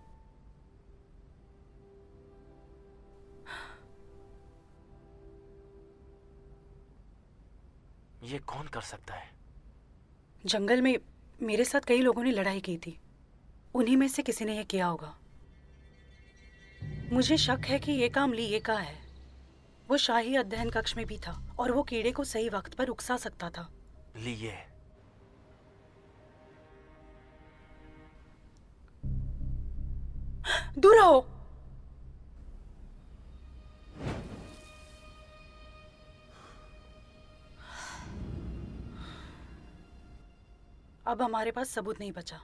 D: ये कौन कर सकता है?
E: जंगल में मेरे साथ कई लोगों ने लड़ाई की थी, उन्हीं में से किसी ने यह किया होगा। मुझे शक है कि यह काम ली ये का है। वो शाही अध्ययन कक्ष में भी था और वो कीड़े को सही वक्त पर उकसा सकता था।
D: लिए
E: दूर रहो। अब हमारे पास सबूत नहीं बचा।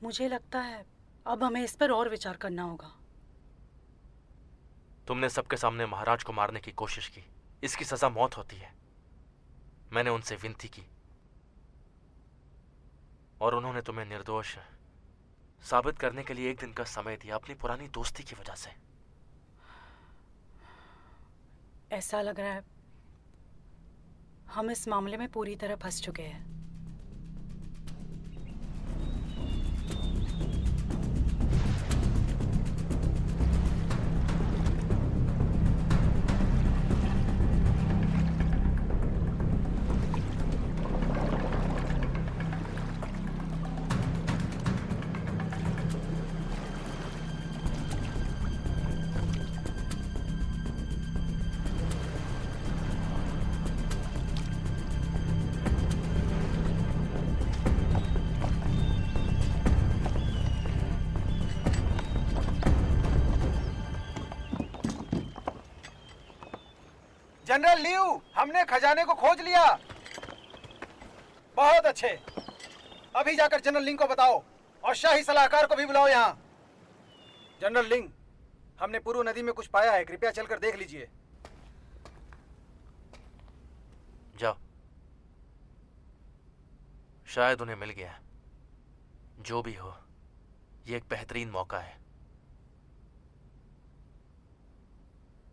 E: मुझे लगता है अब हमें इस पर और विचार करना होगा।
D: तुमने सबके सामने महाराज को मारने की कोशिश की। इसकी सजा मौत होती है। मैंने उनसे विनती की और उन्होंने तुम्हें निर्दोष साबित करने के लिए 1 दिन का समय दिया, अपनी पुरानी दोस्ती की वजह से।
E: ऐसा लग रहा है हम इस मामले में पूरी तरह फंस चुके हैं।
F: जनरल लियू, हमने खजाने को खोज लिया। बहुत अच्छे। अभी जाकर जनरल लिंग को बताओ और शाही सलाहकार को भी बुलाओ यहाँ। जनरल लिंग, हमने पूर्व नदी में कुछ पाया है, कृपया चलकर देख लीजिए।
D: जाओ, शायद उन्हें मिल गया। जो भी हो, ये एक बेहतरीन मौका है।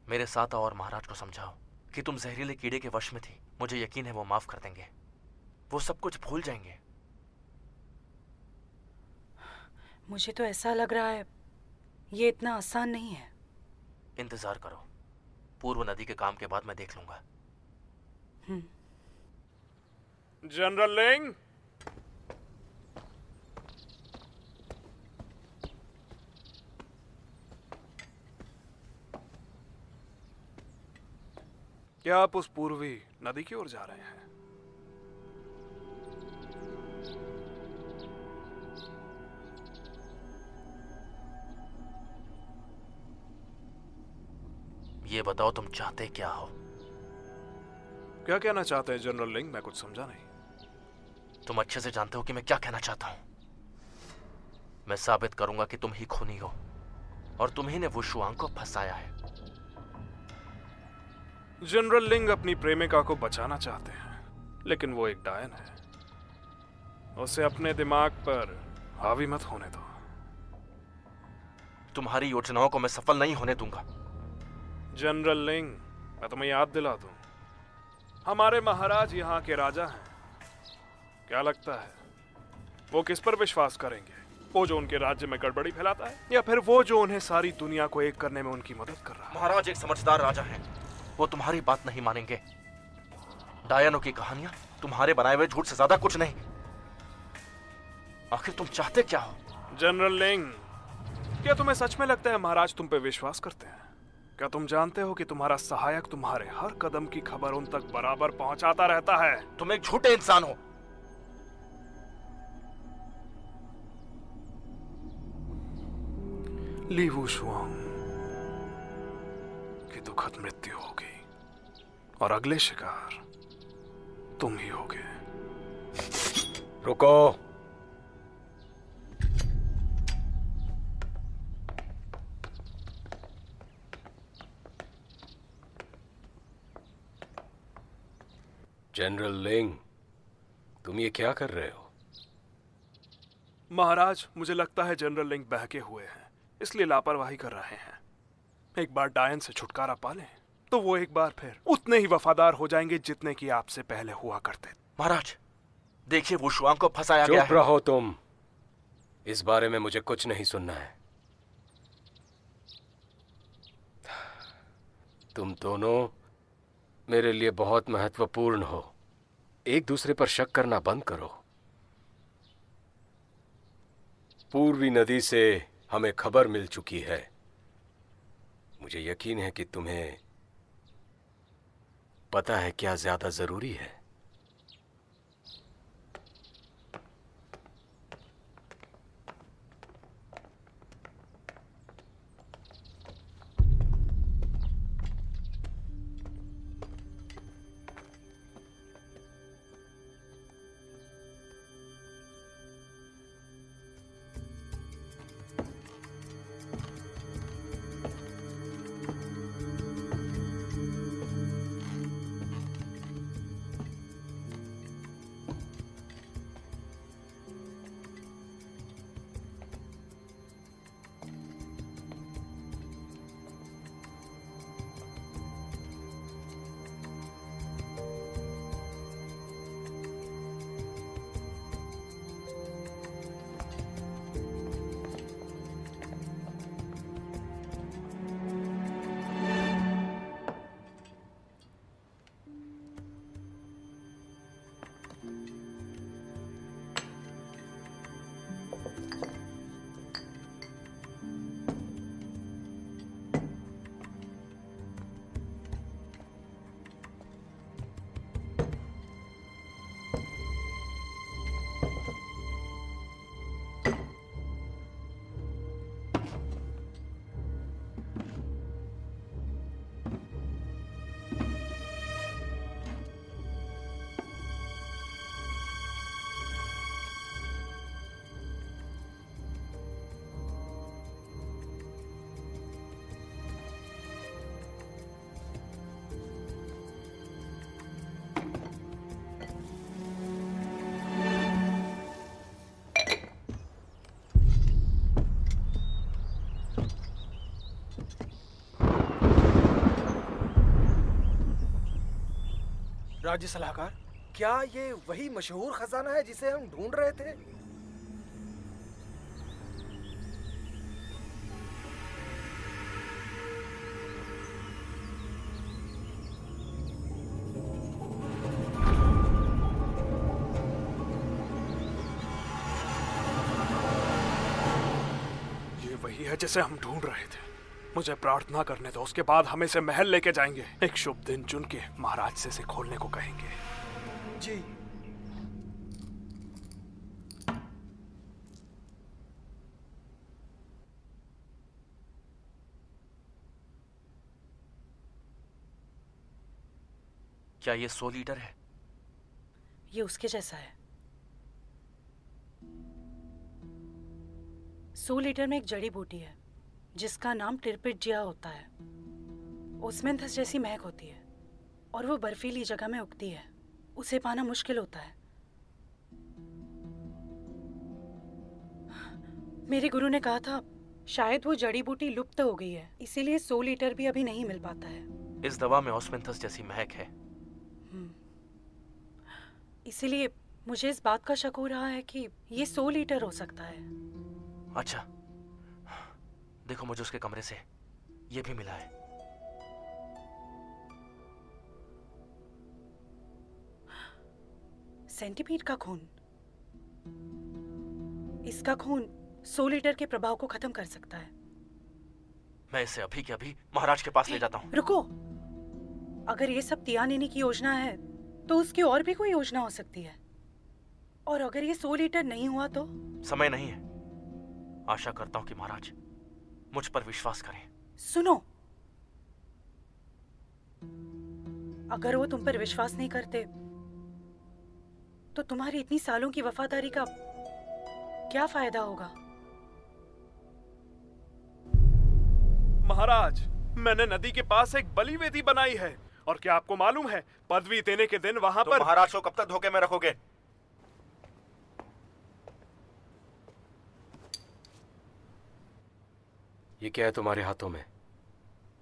D: मेरे साथ आओ और महाराज को समझाओ कि तुम जहरीले कीड़े के वश में थी। मुझे यकीन है वो माफ कर देंगे। वो सब कुछ भूल जाएंगे।
E: मुझे तो ऐसा लग रहा है ये इतना आसान नहीं है।
D: इंतजार करो, पूर्व नदी के काम के बाद मैं देख लूंगा।
B: जनरल लिंग, क्या आप उस पूर्वी नदी की ओर जा रहे हैं?
D: ये बताओ तुम चाहते क्या हो?
B: क्या कहना चाहते हैं जनरल लिंग? मैं कुछ समझा नहीं।
D: तुम अच्छे से जानते हो कि मैं क्या कहना चाहता हूं। मैं साबित करूंगा कि तुम ही खूनी हो और तुम ही ने वो शुआंग को फंसाया है।
B: जनरल लिंग अपनी प्रेमिका को बचाना चाहते हैं, लेकिन वो एक डायन है। उसे अपने दिमाग पर हावी मत होने दो।
D: तुम्हारी योजनाओं को मैं सफल नहीं होने दूंगा।
B: जनरल लिंग, मैं तुम्हें याद दिला दूं, हमारे महाराज यहाँ के राजा हैं। क्या लगता है वो किस पर विश्वास करेंगे? वो जो उनके राज्य में गड़बड़ी फैलाता है, या फिर वो जो उन्हें सारी दुनिया को एक करने में उनकी मदद कर रहा है?
D: महाराज एक समझदार राजा हैं। वो तुम्हारी बात नहीं मानेंगे। डायनों की कहानियां तुम्हारे बनाए हुए झूठ से ज्यादा कुछ नहीं। आखिर तुम चाहते क्या हो?
B: जनरल लिंग, क्या तुम्हें सच में लगता है महाराज तुम पे विश्वास करते हैं? क्या तुम जानते हो कि तुम्हारा सहायक तुम्हारे हर कदम की खबर उन तक बराबर पहुंचाता रहता है?
D: तुम एक झूठे इंसान हो।
B: ली वुशुआंग की दुखद मृत्यु होगी और अगले शिकार तुम ही होगे।
C: रुको। जनरल लिंग, तुम ये क्या कर रहे हो?
B: महाराज, मुझे लगता है जनरल लिंग बहके हुए हैं, इसलिए लापरवाही कर रहे हैं। एक बार डायन से छुटकारा पा लें तो वो एक बार फिर उतने ही वफादार हो जाएंगे जितने कि आपसे पहले हुआ करते।
D: महाराज देखिए, वो शुआंग को फंसाया गया है।
C: चुप रहो तुम। इस बारे में मुझे कुछ नहीं सुनना है। तुम दोनों मेरे लिए बहुत महत्वपूर्ण हो। एक दूसरे पर शक करना बंद करो। पूर्वी नदी से हमें खबर मिल चुकी है। मुझे यकीन है कि तुम्हें पता है क्या ज्यादा जरूरी है।
F: राज्य सलाहकार, क्या ये वही मशहूर खजाना है जिसे हम ढूंढ रहे थे?
B: ये वही है जिसे हम ढूंढ रहे थे। मुझे प्रार्थना करने दो, उसके बाद हम इसे महल लेके जाएंगे। एक शुभ दिन चुन के महाराज से इसे खोलने को कहेंगे।
F: जी।
D: क्या ये 100 लीटर है?
E: ये उसके जैसा है। 100 लीटर में एक जड़ी बूटी है जिसका नाम टिरपिटजिया होता है। ओस्मेंथस जैसी महक होती है और वो बर्फीली जगह में उगती है। उसे पाना मुश्किल होता है। मेरे गुरु ने कहा था शायद वो जड़ी बूटी लुप्त हो गई है, इसीलिए 100 लीटर भी अभी नहीं मिल पाता है।
D: इस दवा में ओस्मेंथस जैसी महक है।
E: इसीलिए मुझे इस बात का शक हो रहा है कि ये 100 लीटर हो सकता है।
D: अच्छा, देखो मुझे उसके कमरे से ये भी मिला है।
E: सेंटीपीड का खून। इसका खून 100 लीटर के प्रभाव को खत्म कर सकता है।
D: मैं इसे अभी के अभी महाराज के पास ले जाता हूँ।
E: रुको, अगर ये सब तियानिनी की योजना है तो उसकी और भी कोई योजना हो सकती है। और अगर ये 100 लीटर नहीं हुआ तो?
D: समय नहीं है। आशा करता हूँ कि महाराज मुझ पर विश्वास करें।
E: सुनो, अगर वो तुम पर विश्वास नहीं करते तो तुम्हारी इतनी सालों की वफादारी का क्या फायदा होगा?
B: महाराज, मैंने नदी के पास एक बलि वेदी बनाई है और क्या आपको मालूम है पदवी देने के दिन वहां
D: तो
B: पर
D: महाराज को कब तक धोखे में रखोगे?
C: ये क्या है तुम्हारे हाथों में?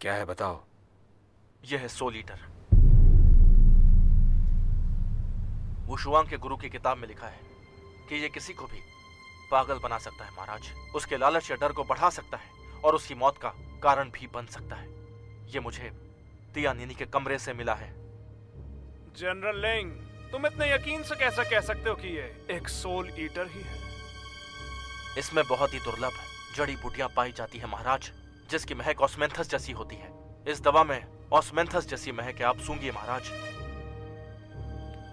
C: क्या है बताओ?
D: यह है 100 लीटर। वो शुआंग के गुरु की किताब में लिखा है कि ये किसी को भी पागल बना सकता है महाराज। उसके लालच या डर को बढ़ा सकता है और उसकी मौत का कारण भी बन सकता है। ये मुझे तियानिनी के कमरे से मिला है।
B: जनरल लिंग, तुम इतने यकीन से कैसे कह सकते हो कि ये एक सोल ईटर ही है?
D: इसमें बहुत ही दुर्लभ जड़ी बूटियां पाई जाती है महाराज, जिसकी महक ऑस्मेंथस जैसी होती है। इस दवा में ऑस्मेंथस जैसी महक है, आप सूंघिए महाराज।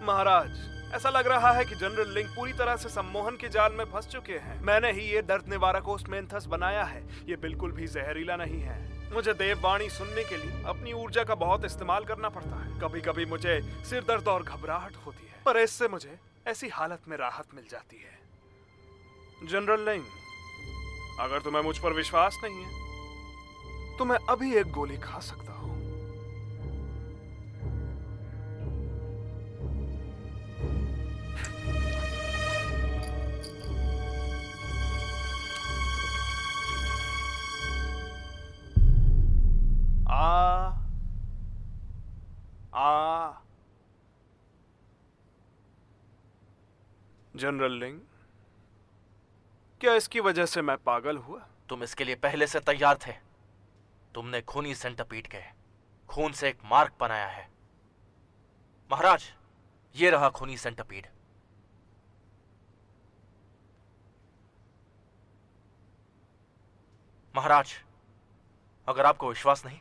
B: महाराज, ऐसा लग रहा है कि जनरल लिंग पूरी तरह से सम्मोहन के जाल में फंस चुके हैं। मैंने ही ये दर्द निवारक ओस्मेंथस बनाया है। ये बिल्कुल भी जहरीला नहीं है। मुझे देववाणी सुनने के लिए अपनी ऊर्जा का बहुत इस्तेमाल करना पड़ता है। कभी कभी मुझे सिर दर्द और घबराहट होती है, पर इससे मुझे ऐसी हालत में राहत मिल जाती है। जनरल लिंग, अगर तुम्हें मुझ पर विश्वास नहीं है तो मैं अभी एक गोली खा सकता हूं। जनरल लिंग, क्या इसकी वजह से मैं पागल हुआ?
D: तुम इसके लिए पहले से तैयार थे। तुमने खूनी सेंटपीड के खून से एक मार्क बनाया है। महाराज, ये रहा खूनी सेंटपीड। महाराज, अगर आपको विश्वास नहीं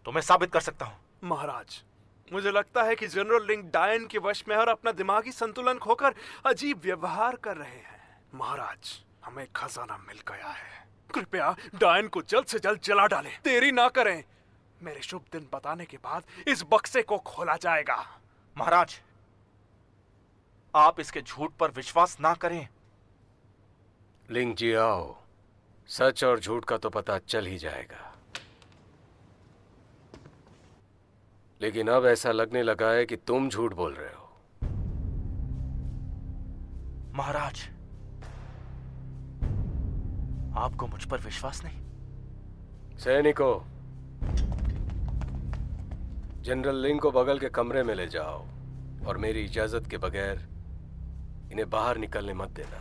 D: तो मैं साबित कर सकता हूं।
B: महाराज, मुझे लगता है कि जनरल लिंग डायन के वश में और अपना दिमागी संतुलन खोकर अजीब व्यवहार कर रहे हैं। महाराज, हमें खजाना मिल गया है। कृपया डायन को जल्द से जल्द जला डालें। देरी ना करें। मेरे शुभ दिन बताने के बाद इस बक्से को खोला जाएगा।
D: महाराज, आप इसके झूठ पर विश्वास ना करें।
C: लिंग जी आओ, सच और झूठ का तो पता चल ही जाएगा। लेकिन अब ऐसा लगने लगा है कि तुम झूठ बोल रहे हो।
D: महाराज, आपको मुझ पर विश्वास नहीं?
C: सैनिकों, जनरल लिंग को बगल के कमरे में ले जाओ और मेरी इजाजत के बगैर इन्हें बाहर निकलने मत देना।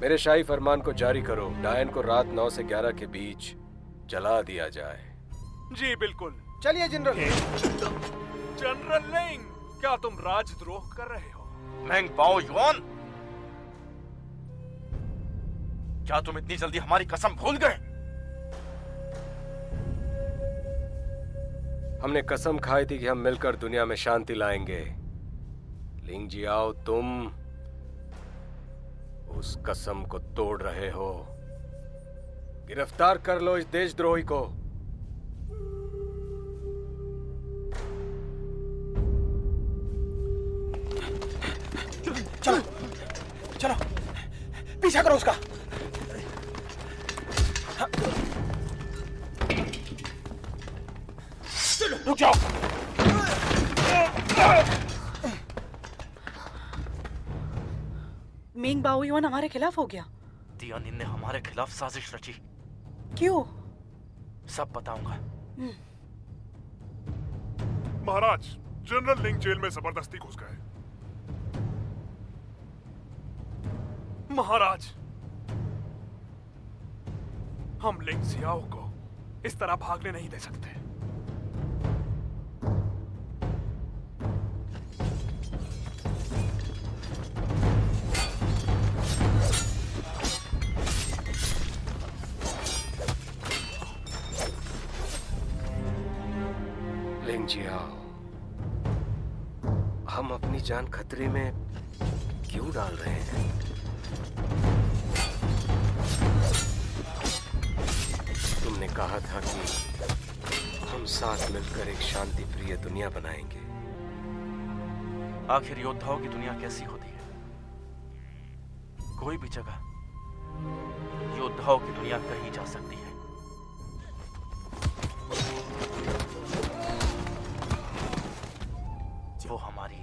C: मेरे शाही फरमान को जारी करो। डायन को रात 9 से 11 के बीच जला दिया जाए।
B: जी बिल्कुल।
F: चलिए जनरल।
B: जनरल लिंग, क्या तुम राजद्रोह कर रहे हो?
D: मैंग बाओ युआन, क्या तुम इतनी जल्दी हमारी कसम भूल गए?
C: हमने कसम खाई थी कि हम मिलकर दुनिया में शांति लाएंगे। लिंग जी आओ, तुम उस कसम को तोड़ रहे हो। गिरफ्तार कर लो इस देशद्रोही को।
F: चलो चलो, पीछा करो उसका। रुक जाओ।
E: मिंग बाओयुआन हमारे खिलाफ हो गया।
D: तियानिन ने हमारे खिलाफ साजिश रची।
E: क्यों?
D: सब बताऊंगा।
B: महाराज, जनरल लिंग जेल में जबरदस्ती घुस गए। महाराज, हम लिंग जियाओ को इस तरह भागने नहीं दे सकते।
C: लिंग जियाओ, हम अपनी जान खतरे में क्यों डाल रहे हैं? तुमने कहा था कि हम साथ मिलकर एक शांति प्रिय दुनिया बनाएंगे।
D: आखिर योद्धाओं की दुनिया कैसी होती है? कोई भी जगह योद्धाओं की दुनिया कही जा सकती है। वो हमारी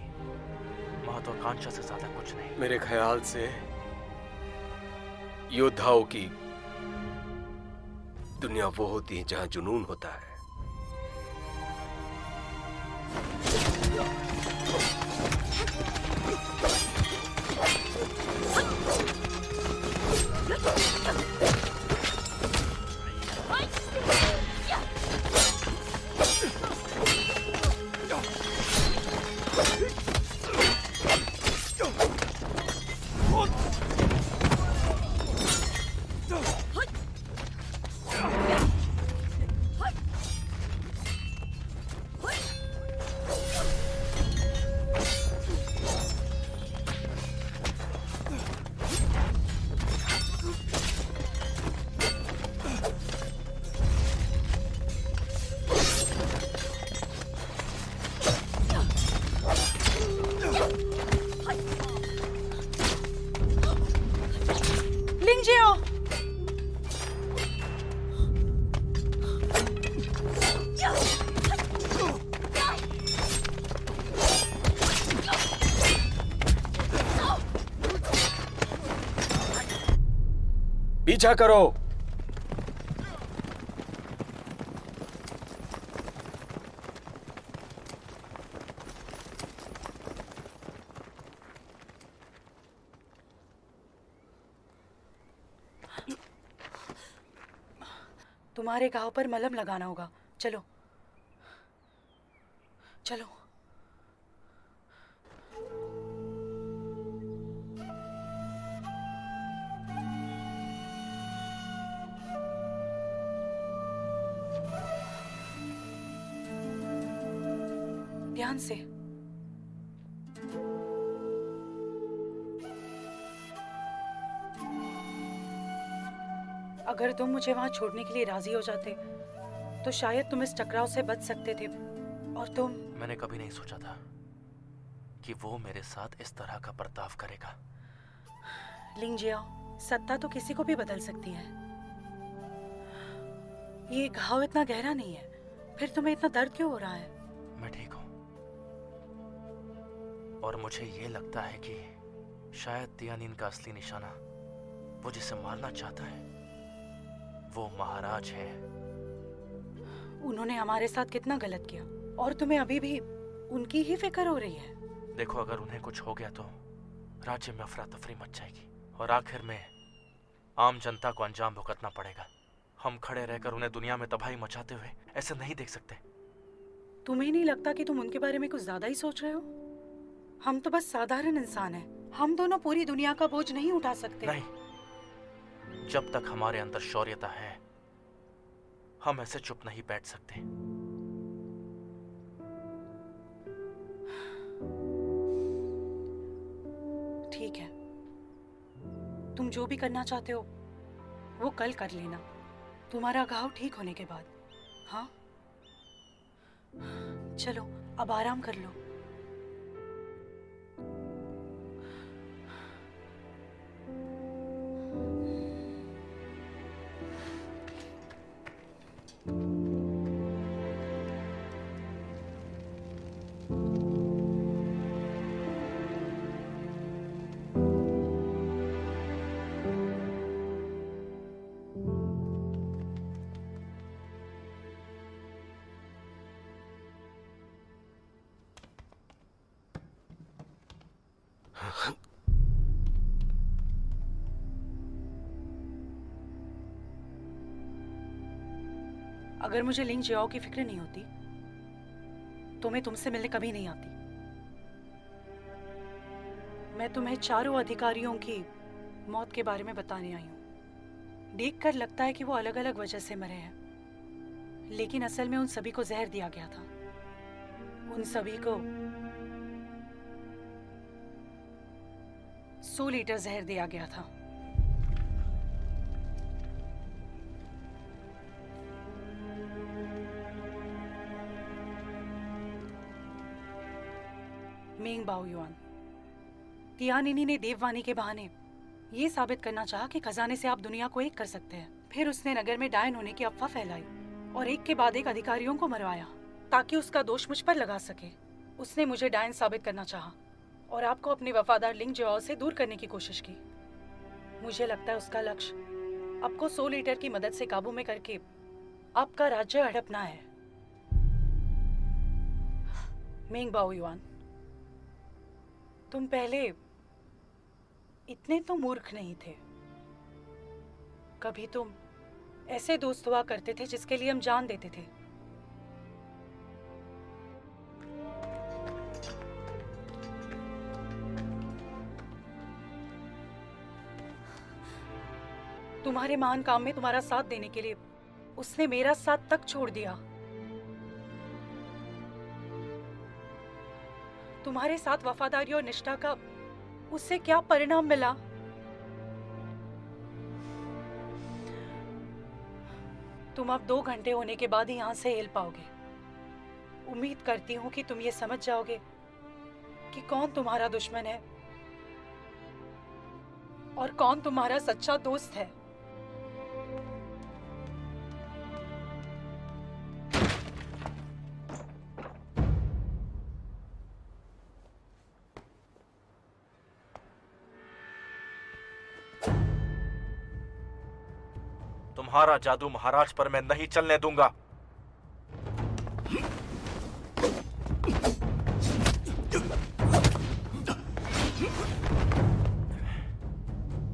D: महत्वाकांक्षा से ज्यादा कुछ नहीं।
C: मेरे ख्याल से योद्धाओं की दुनिया वो होती है जहां जुनून होता है। पीछा करो।
E: तुम्हारे घाव पर मलहम लगाना होगा। चलो चलो। ध्यान से। अगर तुम मुझे वहां छोड़ने के लिए राजी हो जाते तो शायद तुम इस टकराव से बच सकते थे। और तुम।
D: मैंने कभी नहीं सोचा था कि वो मेरे साथ इस तरह का बर्ताव करेगा।
E: लिंग जियाओ, सत्ता तो किसी को भी बदल सकती है। ये घाव इतना गहरा नहीं है, फिर तुम्हें इतना दर्द क्यों हो रहा है?
D: मैं ठीक हूँ और मुझे ये लगता है कि शायद तियानिन का असली निशाना, वो जिसे मारना चाहता है, वो महाराज है।
E: उन्होंने हमारे साथ कितना गलत किया और तुम्हें अभी भी उनकी ही फिक्र हो रही है।
D: देखो, अगर उन्हें कुछ हो गया तो राज्य में अफरा तफरी मच जाएगी और आखिर में आम जनता को अंजाम भुगतना पड़ेगा। हम खड़े रहकर उन्हें दुनिया में तबाही मचाते हुए ऐसे नहीं देख सकते।
E: तुम्हें नहीं लगता कि तुम उनके बारे में कुछ ज्यादा ही सोच रहे हो? हम तो बस साधारण इंसान हैं। हम दोनों पूरी दुनिया का बोझ नहीं उठा सकते।
D: नहीं, जब तक हमारे अंदर शौर्यता है, हम ऐसे चुप नहीं बैठ सकते।
E: ठीक है, तुम जो भी करना चाहते हो वो कल कर लेना, तुम्हारा घाव ठीक होने के बाद। हाँ, चलो अब आराम कर लो। अगर मुझे लिंग जियाओ की फिक्र नहीं होती तो मैं तुमसे मिलने कभी नहीं आती। मैं तुम्हें चारों अधिकारियों की मौत के बारे में बताने आई हूँ। देखकर लगता है कि वो अलग अलग वजह से मरे हैं, लेकिन असल में उन सभी को जहर दिया गया था। उन सभी को 100 लीटर जहर दिया गया था। मेंग बाओयुआन, तियानिनी ने देववाणी के बहाने ये साबित करना चाहा कि खजाने से आप दुनिया को एक कर सकते हैं। फिर उसने नगर में डायन होने की अफवाह फैलाई और एक के बाद एक अधिकारियों को मरवाया ताकि उसका दोष मुझ पर लगा सके। उसने मुझे डायन साबित करना चाहा और आपको अपने वफादार लिंग जियाओ से दूर करने की कोशिश की। मुझे लगता है उसका लक्ष्य आपको 100 लीटर की मदद से काबू में करके आपका राज्य हड़पना है। मेंग बाओयुआन, तुम पहले इतने तो मूर्ख नहीं थे। कभी तुम ऐसे दोस्त हुआ करते थे जिसके लिए हम जान देते थे। तुम्हारे महान काम में तुम्हारा साथ देने के लिए उसने मेरा साथ तक छोड़ दिया। तुम्हारे साथ वफादारी और निष्ठा का उससे क्या परिणाम मिला? तुम अब 2 घंटे होने के बाद ही यहां से हिल पाओगे। उम्मीद करती हूं कि तुम ये समझ जाओगे कि कौन तुम्हारा दुश्मन है और कौन तुम्हारा सच्चा दोस्त है।
D: तुम्हारा जादू महाराज पर मैं नहीं चलने दूंगा।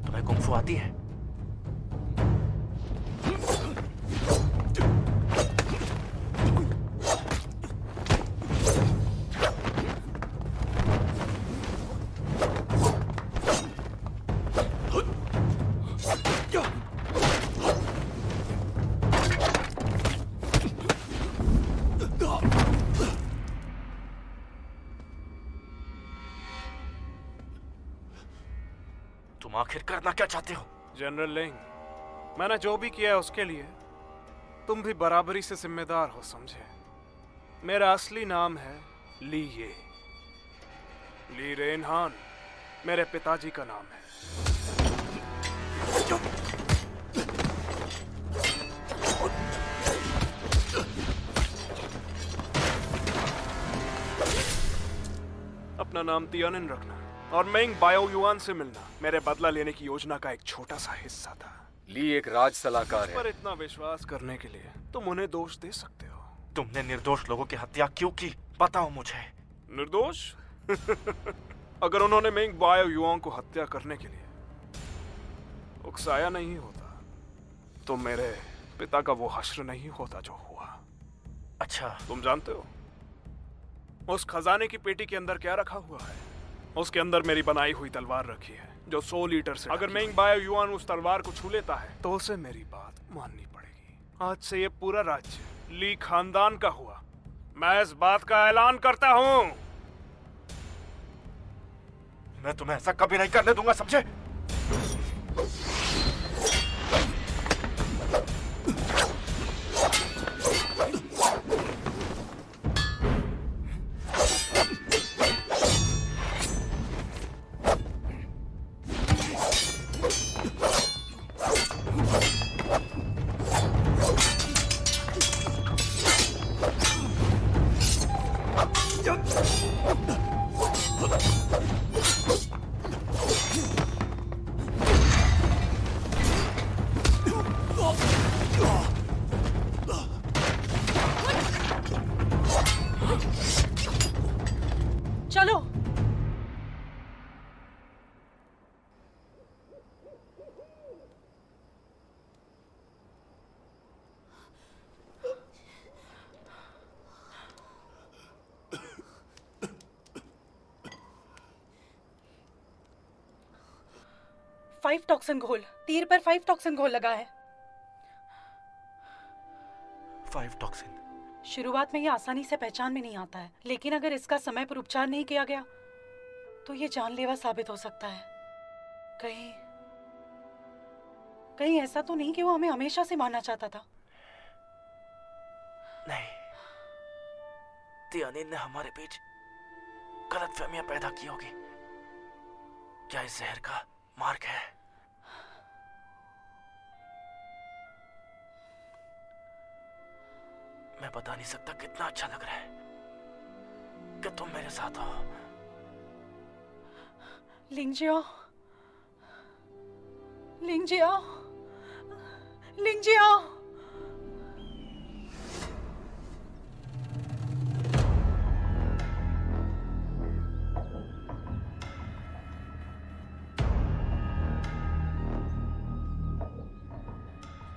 D: तुम्हें कुंग-फू आती है? तुम आखिर करना क्या चाहते हो?
B: जनरल लिंग, मैंने जो भी किया है उसके लिए तुम भी बराबरी से जिम्मेदार हो, समझे? मेरा असली नाम है ली ये। ली रेनहान मेरे पिताजी का नाम है। अपना नाम तियानिन रखना और मेंग बाओयुआन से मिलना मेरे बदला लेने की योजना का एक छोटा सा हिस्सा था।
C: ली एक राज सलाहकार
B: पर
C: है।
B: इतना विश्वास करने के लिए तुम उन्हें दोष दे सकते हो।
D: तुमने निर्दोष लोगों की हत्या क्यों की? बताओ मुझे।
B: निर्दोष? अगर उन्होंने मेंग बाओयुआन को हत्या करने के लिए उकसाया नहीं होता तो मेरे पिता का वो हश्र नहीं होता जो हुआ।
D: अच्छा,
B: तुम जानते हो उस खजाने की पेटी के अंदर क्या रखा हुआ है? उसके अंदर मेरी बनाई हुई तलवार रखी है जो 100 लीटर से। अगर मेंग बाओयुआन उस तलवार को छू लेता है तो उसे मेरी बात माननी पड़ेगी। आज से ये पूरा राज्य ली खानदान का हुआ। मैं इस बात का ऐलान करता हूँ।
D: मैं तुम्हें ऐसा कभी नहीं करने दूंगा, समझे?
E: 5 टॉक्सिन घोल, तीर पर 5 टॉक्सिन घोल लगा है।
D: 5 टॉक्सिन।
E: शुरुआत में ये आसानी से पहचान में नहीं आता है, लेकिन अगर इसका समय पर उपचार नहीं किया गया तो ये जानलेवा साबित हो सकता है। कहीं ऐसा तो नहीं कि वो हमें हमेशा से मारना चाहता था?
D: नहीं, तियानीन ने हमारे बीच गलतफहमियां पैदा की होगी। क्या इस जहर का मार्ग है? मैं बता नहीं सकता कितना अच्छा लग रहा है कि तुम मेरे साथ हो।
E: लिंगजियाओ, लिंगजियाओ, लिंगजियाओ।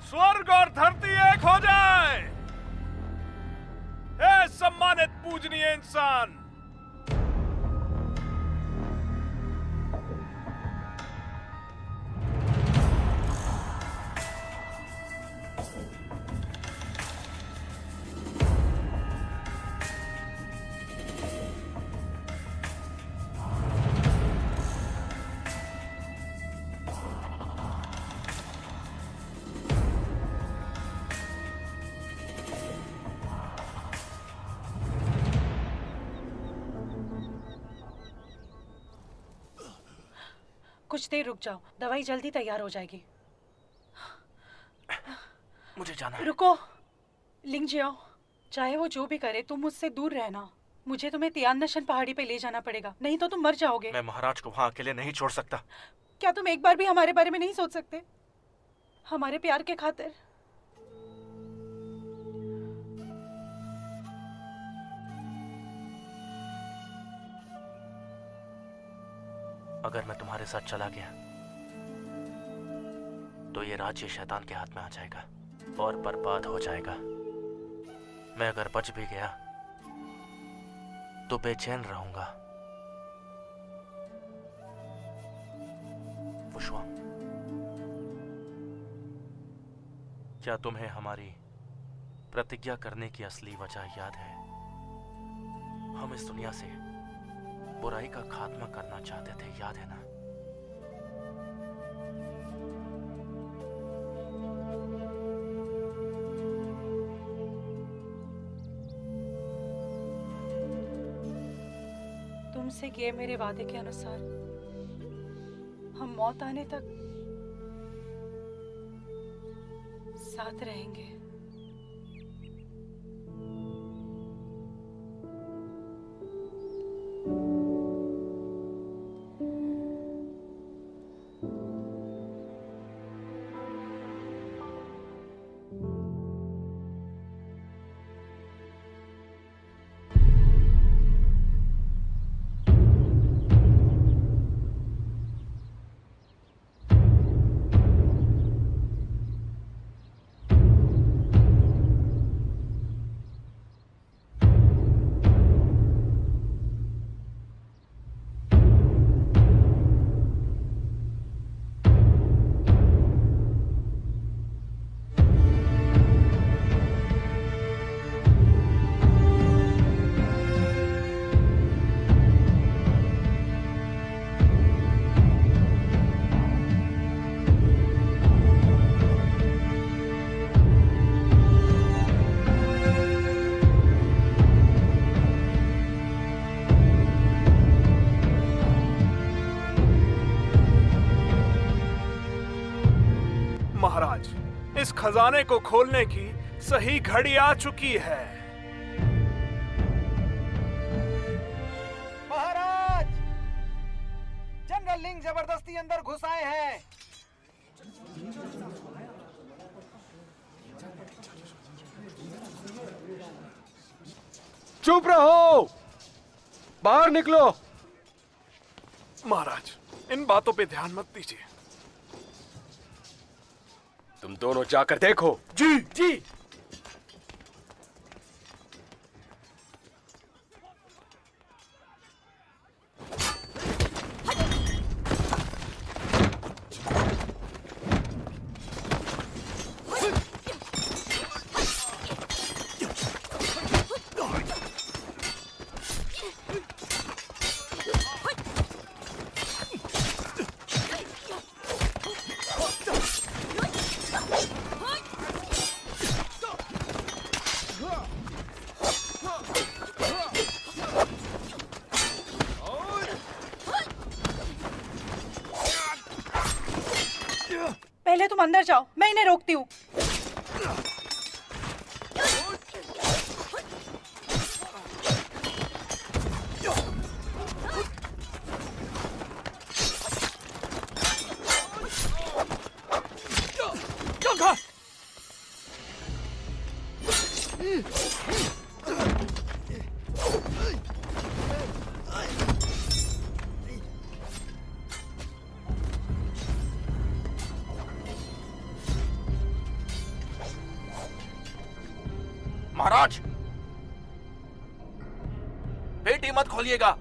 B: स्वर्ग और धरती एक हो जाए। ए सम्मानित पूजनीय इंसान,
E: कुछ देर रुक जाओ, दवाई जल्दी तैयार हो जाएगी।
D: मुझे जाना है।
E: रुको लिंगजियाओ, चाहे वो जो भी करे तुम मुझसे दूर रहना। मुझे तुम्हें तियाननशन पहाड़ी पे ले जाना पड़ेगा, नहीं तो तुम मर जाओगे।
D: मैं महाराज को वहां अकेले नहीं छोड़ सकता।
E: क्या तुम एक बार भी हमारे बारे में नहीं सोच सकते? हमारे प्यार के खातिर।
D: अगर मैं तुम्हारे साथ चला गया तो ये राज्य शैतान के हाथ में आ जाएगा और बर्बाद हो जाएगा। मैं अगर बच भी गया तो बेचैन रहूंगा। वुशुआंग, क्या तुम्हें हमारी प्रतिज्ञा करने की असली वजह याद है? हम इस दुनिया से बुराई का खात्मा करना चाहते थे, याद है ना?
E: तुमसे किए मेरे वादे के अनुसार हम मौत आने तक साथ रहेंगे।
B: महाराज, इस खजाने को खोलने की सही घड़ी आ चुकी है।
F: महाराज, जनरल लिंग जबरदस्ती अंदर घुस आए हैं।
C: चुप रहो, बाहर निकलो।
B: महाराज, इन बातों पे ध्यान मत दीजिए।
C: तुम दोनों जाकर देखो।
B: जी जी।
E: पहले तुम अंदर जाओ, मैं इन्हें रोकती हूँ।
D: महाराज, पेटी मत खोलिएगा।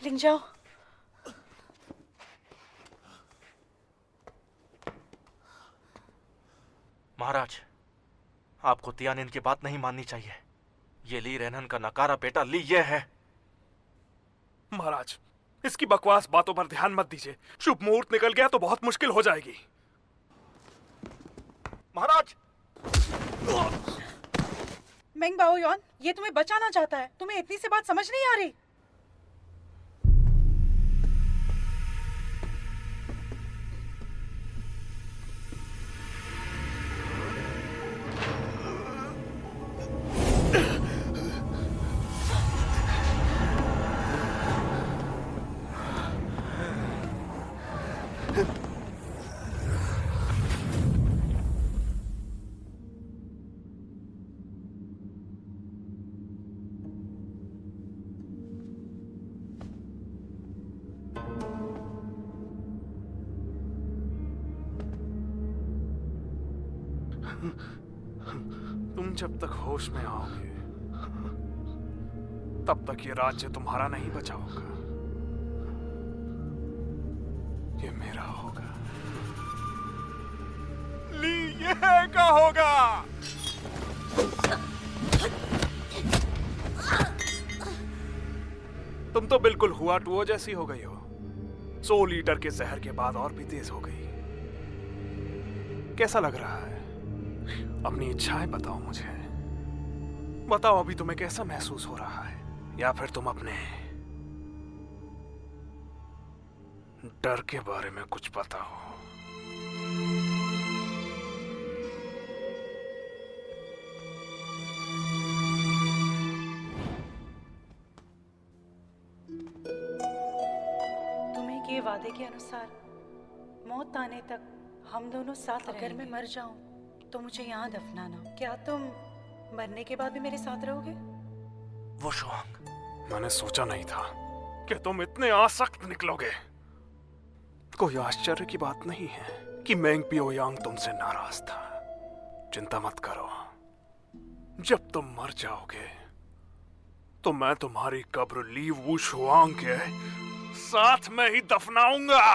D: लिंग जाओ। महाराज, आपको तियानिन की बात नहीं माननी चाहिए। ये ली रेनन का नकारा बेटा ली ये है।
B: महाराज, इसकी बकवास बातों पर ध्यान मत दीजिए। शुभ मुहूर्त निकल गया तो बहुत मुश्किल हो जाएगी।
D: महाराज,
E: मेंग बाओयुआन, ये तुम्हें बचाना चाहता है। तुम्हें इतनी सी बात समझ नहीं आ रही?
B: तुम जब तक होश में आओगे तब तक ये राज्य तुम्हारा नहीं बचा होगा। ये मेरा होगा। ली ये का होगा। तुम तो बिल्कुल हुआ टुओ जैसी हो गई हो। 100 लीटर के जहर के बाद और भी तेज हो गई। कैसा लग रहा है? अपनी इच्छाएं बताओ मुझे। बताओ अभी तुम्हें कैसा महसूस हो रहा है? या फिर तुम अपने डर के बारे में कुछ बताओ।
E: तुम्हें किए वादे के अनुसार मौत आने तक हम दोनों साथ रहेंगे। अगर मैं मर जाऊं तो मुझे यहाँ दफनाना। क्या तुम मरने के बाद भी मेरे साथ रहोगे?
D: वो शुआंग,
B: मैंने सोचा नहीं था कि तुम इतने आसक्त निकलोगे। कोई आश्चर्य की बात नहीं है कि मेंग पिओयांग तुमसे नाराज था। चिंता मत करो, जब तुम मर जाओगे तो मैं तुम्हारी कब्र ली वू शुआंग के साथ में ही दफनाऊंगा।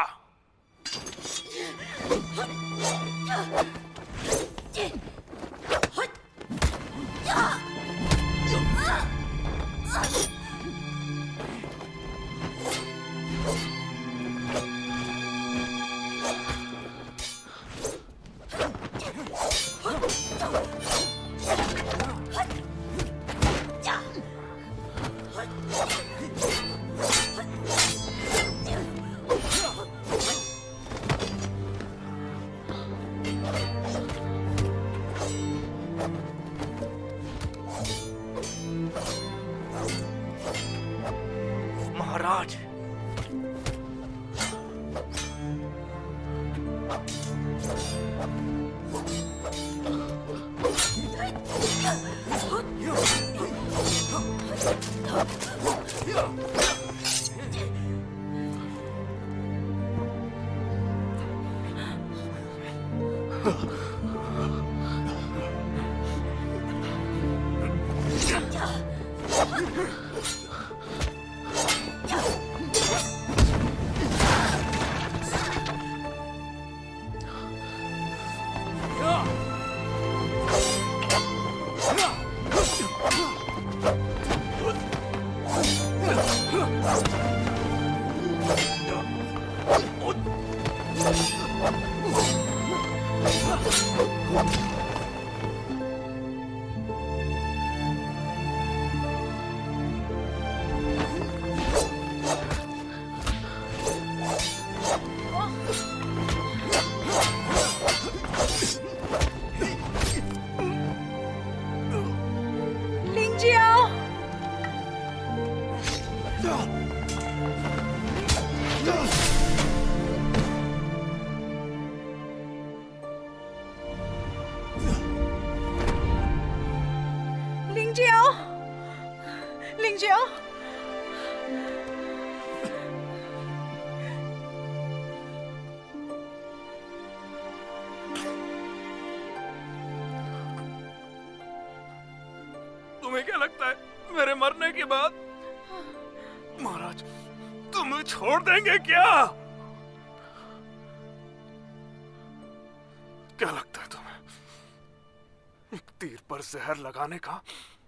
E: लिंजियाओ! लिंजियाओ! लिंजियाओ!
B: तुम्हें क्या लगता है मेरे मरने के बाद महाराज तुम्हें छोड़ देंगे क्या? क्या लगता है तुम्हें एक तीर पर जहर लगाने का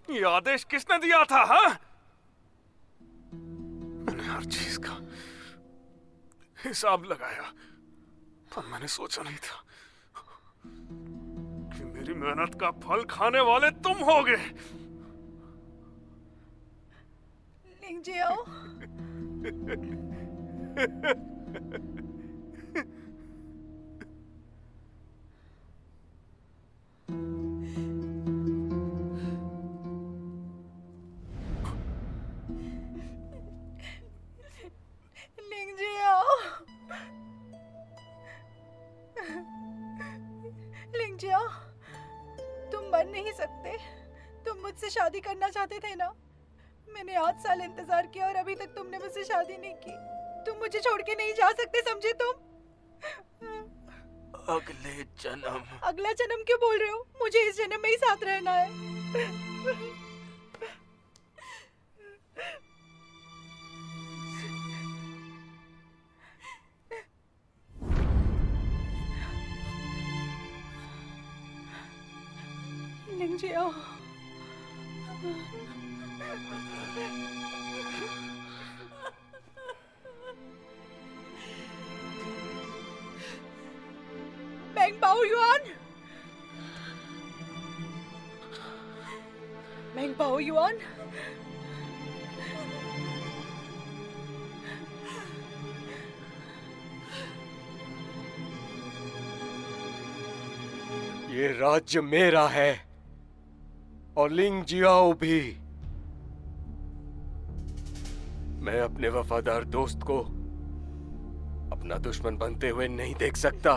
B: ये आदेश किसने दिया था? हाँ, मैंने हर चीज का हिसाब लगाया पर मैंने सोचा नहीं था कि मेरी मेहनत का फल खाने वाले तुम होगे।
E: लिंजियाओ! लिंजियाओ! लिंजियाओ, तुम मर नहीं सकते। तुम मुझसे शादी करना चाहते थे ना? मैंने 8 साल इंतजार किया और अभी तक तुमने मुझसे शादी नहीं की। तुम मुझे छोड़ के नहीं जा सकते, समझे तुम?
D: अगले जन्म।
E: अगला जन्म क्यों बोल रहे हो? मुझे इस जन्म में ही साथ रहना है। लिंजियाओ! Meng Bao Yuan! Meng Bao Yuan!
C: ये राज्य मेरा है और लिंग जियाओ भी। मैं अपने वफादार दोस्त को अपना दुश्मन बनते हुए नहीं देख सकता।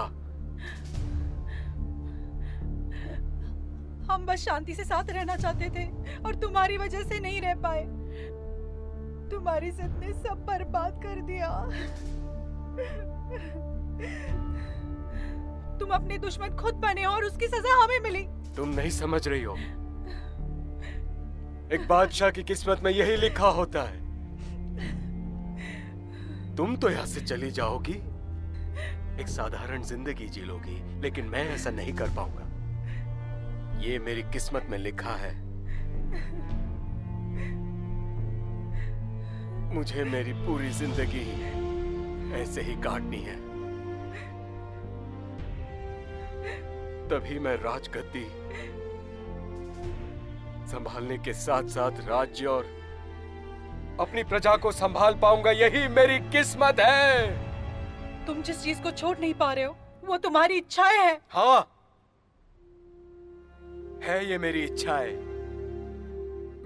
E: हम बस शांति से साथ रहना चाहते थे और तुम्हारी वजह से नहीं रह पाए। तुम्हारी जिद ने सब बर्बाद कर दिया। तुम अपने दुश्मन खुद बने और उसकी सजा हमें मिली।
C: तुम नहीं समझ रही हो, एक बादशाह की किस्मत में यही लिखा होता है। तुम तो यहां से चली जाओगी, एक साधारण जिंदगी जी लोगी, लेकिन मैं ऐसा नहीं कर पाऊंगा। ये मेरी किस्मत में लिखा है। मुझे मेरी पूरी जिंदगी ऐसे ही काटनी है, तभी मैं राजगद्दी संभालने के साथ साथ राज्य और अपनी प्रजा को संभाल पाऊंगा। यही मेरी किस्मत है।
E: तुम जिस चीज को छोड़ नहीं पा रहे हो वो तुम्हारी इच्छाएं हैं।
C: हाँ, है ये मेरी इच्छा है,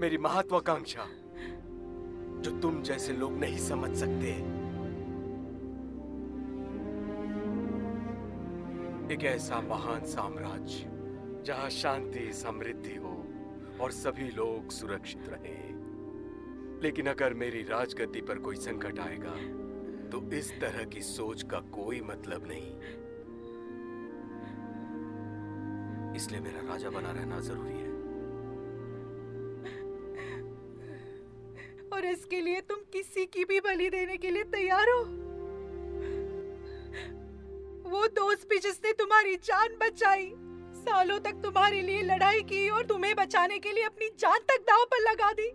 C: मेरी महत्वाकांक्षा, जो तुम जैसे लोग नहीं समझ सकते। एक ऐसा महान साम्राज्य जहां शांति समृद्धि हो और सभी लोग सुरक्षित रहे। लेकिन अगर मेरी राजगद्दी पर कोई संकट आएगा तो इस तरह की सोच का कोई मतलब नहीं। इसलिए मेरा राजा बना रहना जरूरी है।
E: और इसके लिए तुम किसी की भी बलि देने के लिए तैयार हो? वो दोस्त भी जिसने तुम्हारी जान बचाई, सालों तक तुम्हारे लिए लड़ाई की और तुम्हें बचाने के लिए अपनी जान तक दांव पर लगा दी।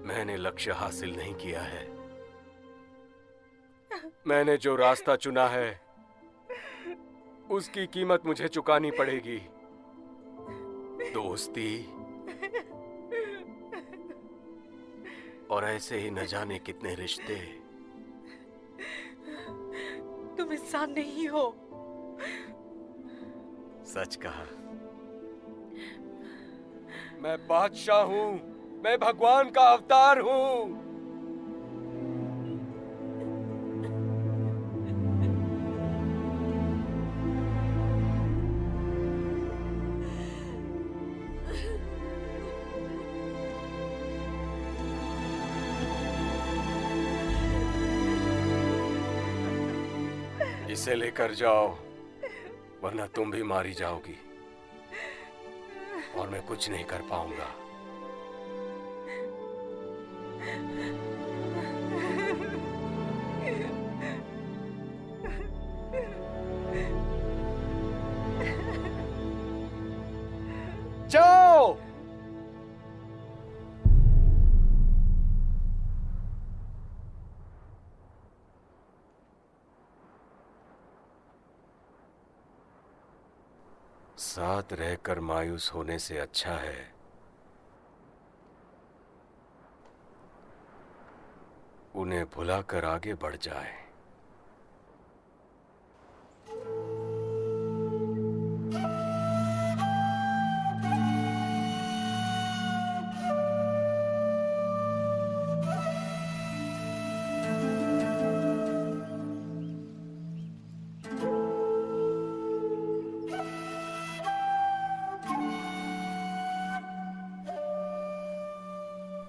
C: मैंने लक्ष्य हासिल नहीं किया है। मैंने जो रास्ता चुना है उसकी कीमत मुझे चुकानी पड़ेगी। दोस्ती और ऐसे ही न जाने कितने रिश्ते।
E: तुम इंसान नहीं हो।
C: सच कहा। मैं बादशाह हूं, मैं भगवान का अवतार हूं। इसे लेकर जाओ, वरना तुम भी मारी जाओगी और मैं कुछ नहीं कर पाऊंगा। जाओ। साथ रहकर मायूस होने से अच्छा है उन्हें भुलाकर आगे बढ़ जाए।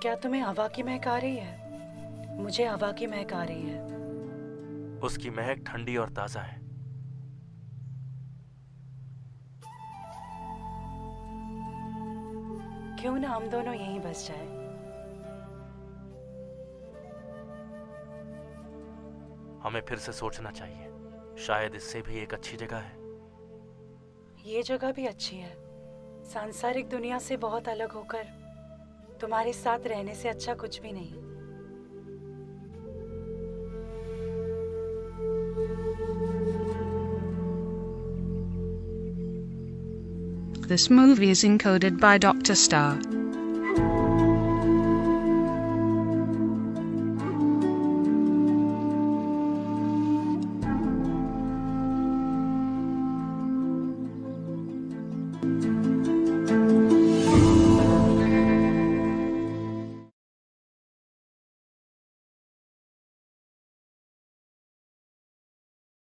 E: क्या तुम्हें हवा की महक आ रही है? मुझे हवा की महक आ रही है।
D: उसकी महक ठंडी और ताजा है।
E: क्यों ना हम दोनों यहीं बस जाए?
D: हमें फिर से सोचना चाहिए। शायद इससे भी एक अच्छी जगह है।
E: ये जगह भी अच्छी है। सांसारिक दुनिया से बहुत अलग होकर तुम्हारे साथ रहने से अच्छा कुछ भी नहीं।
A: This movie is encoded by Dr. Star.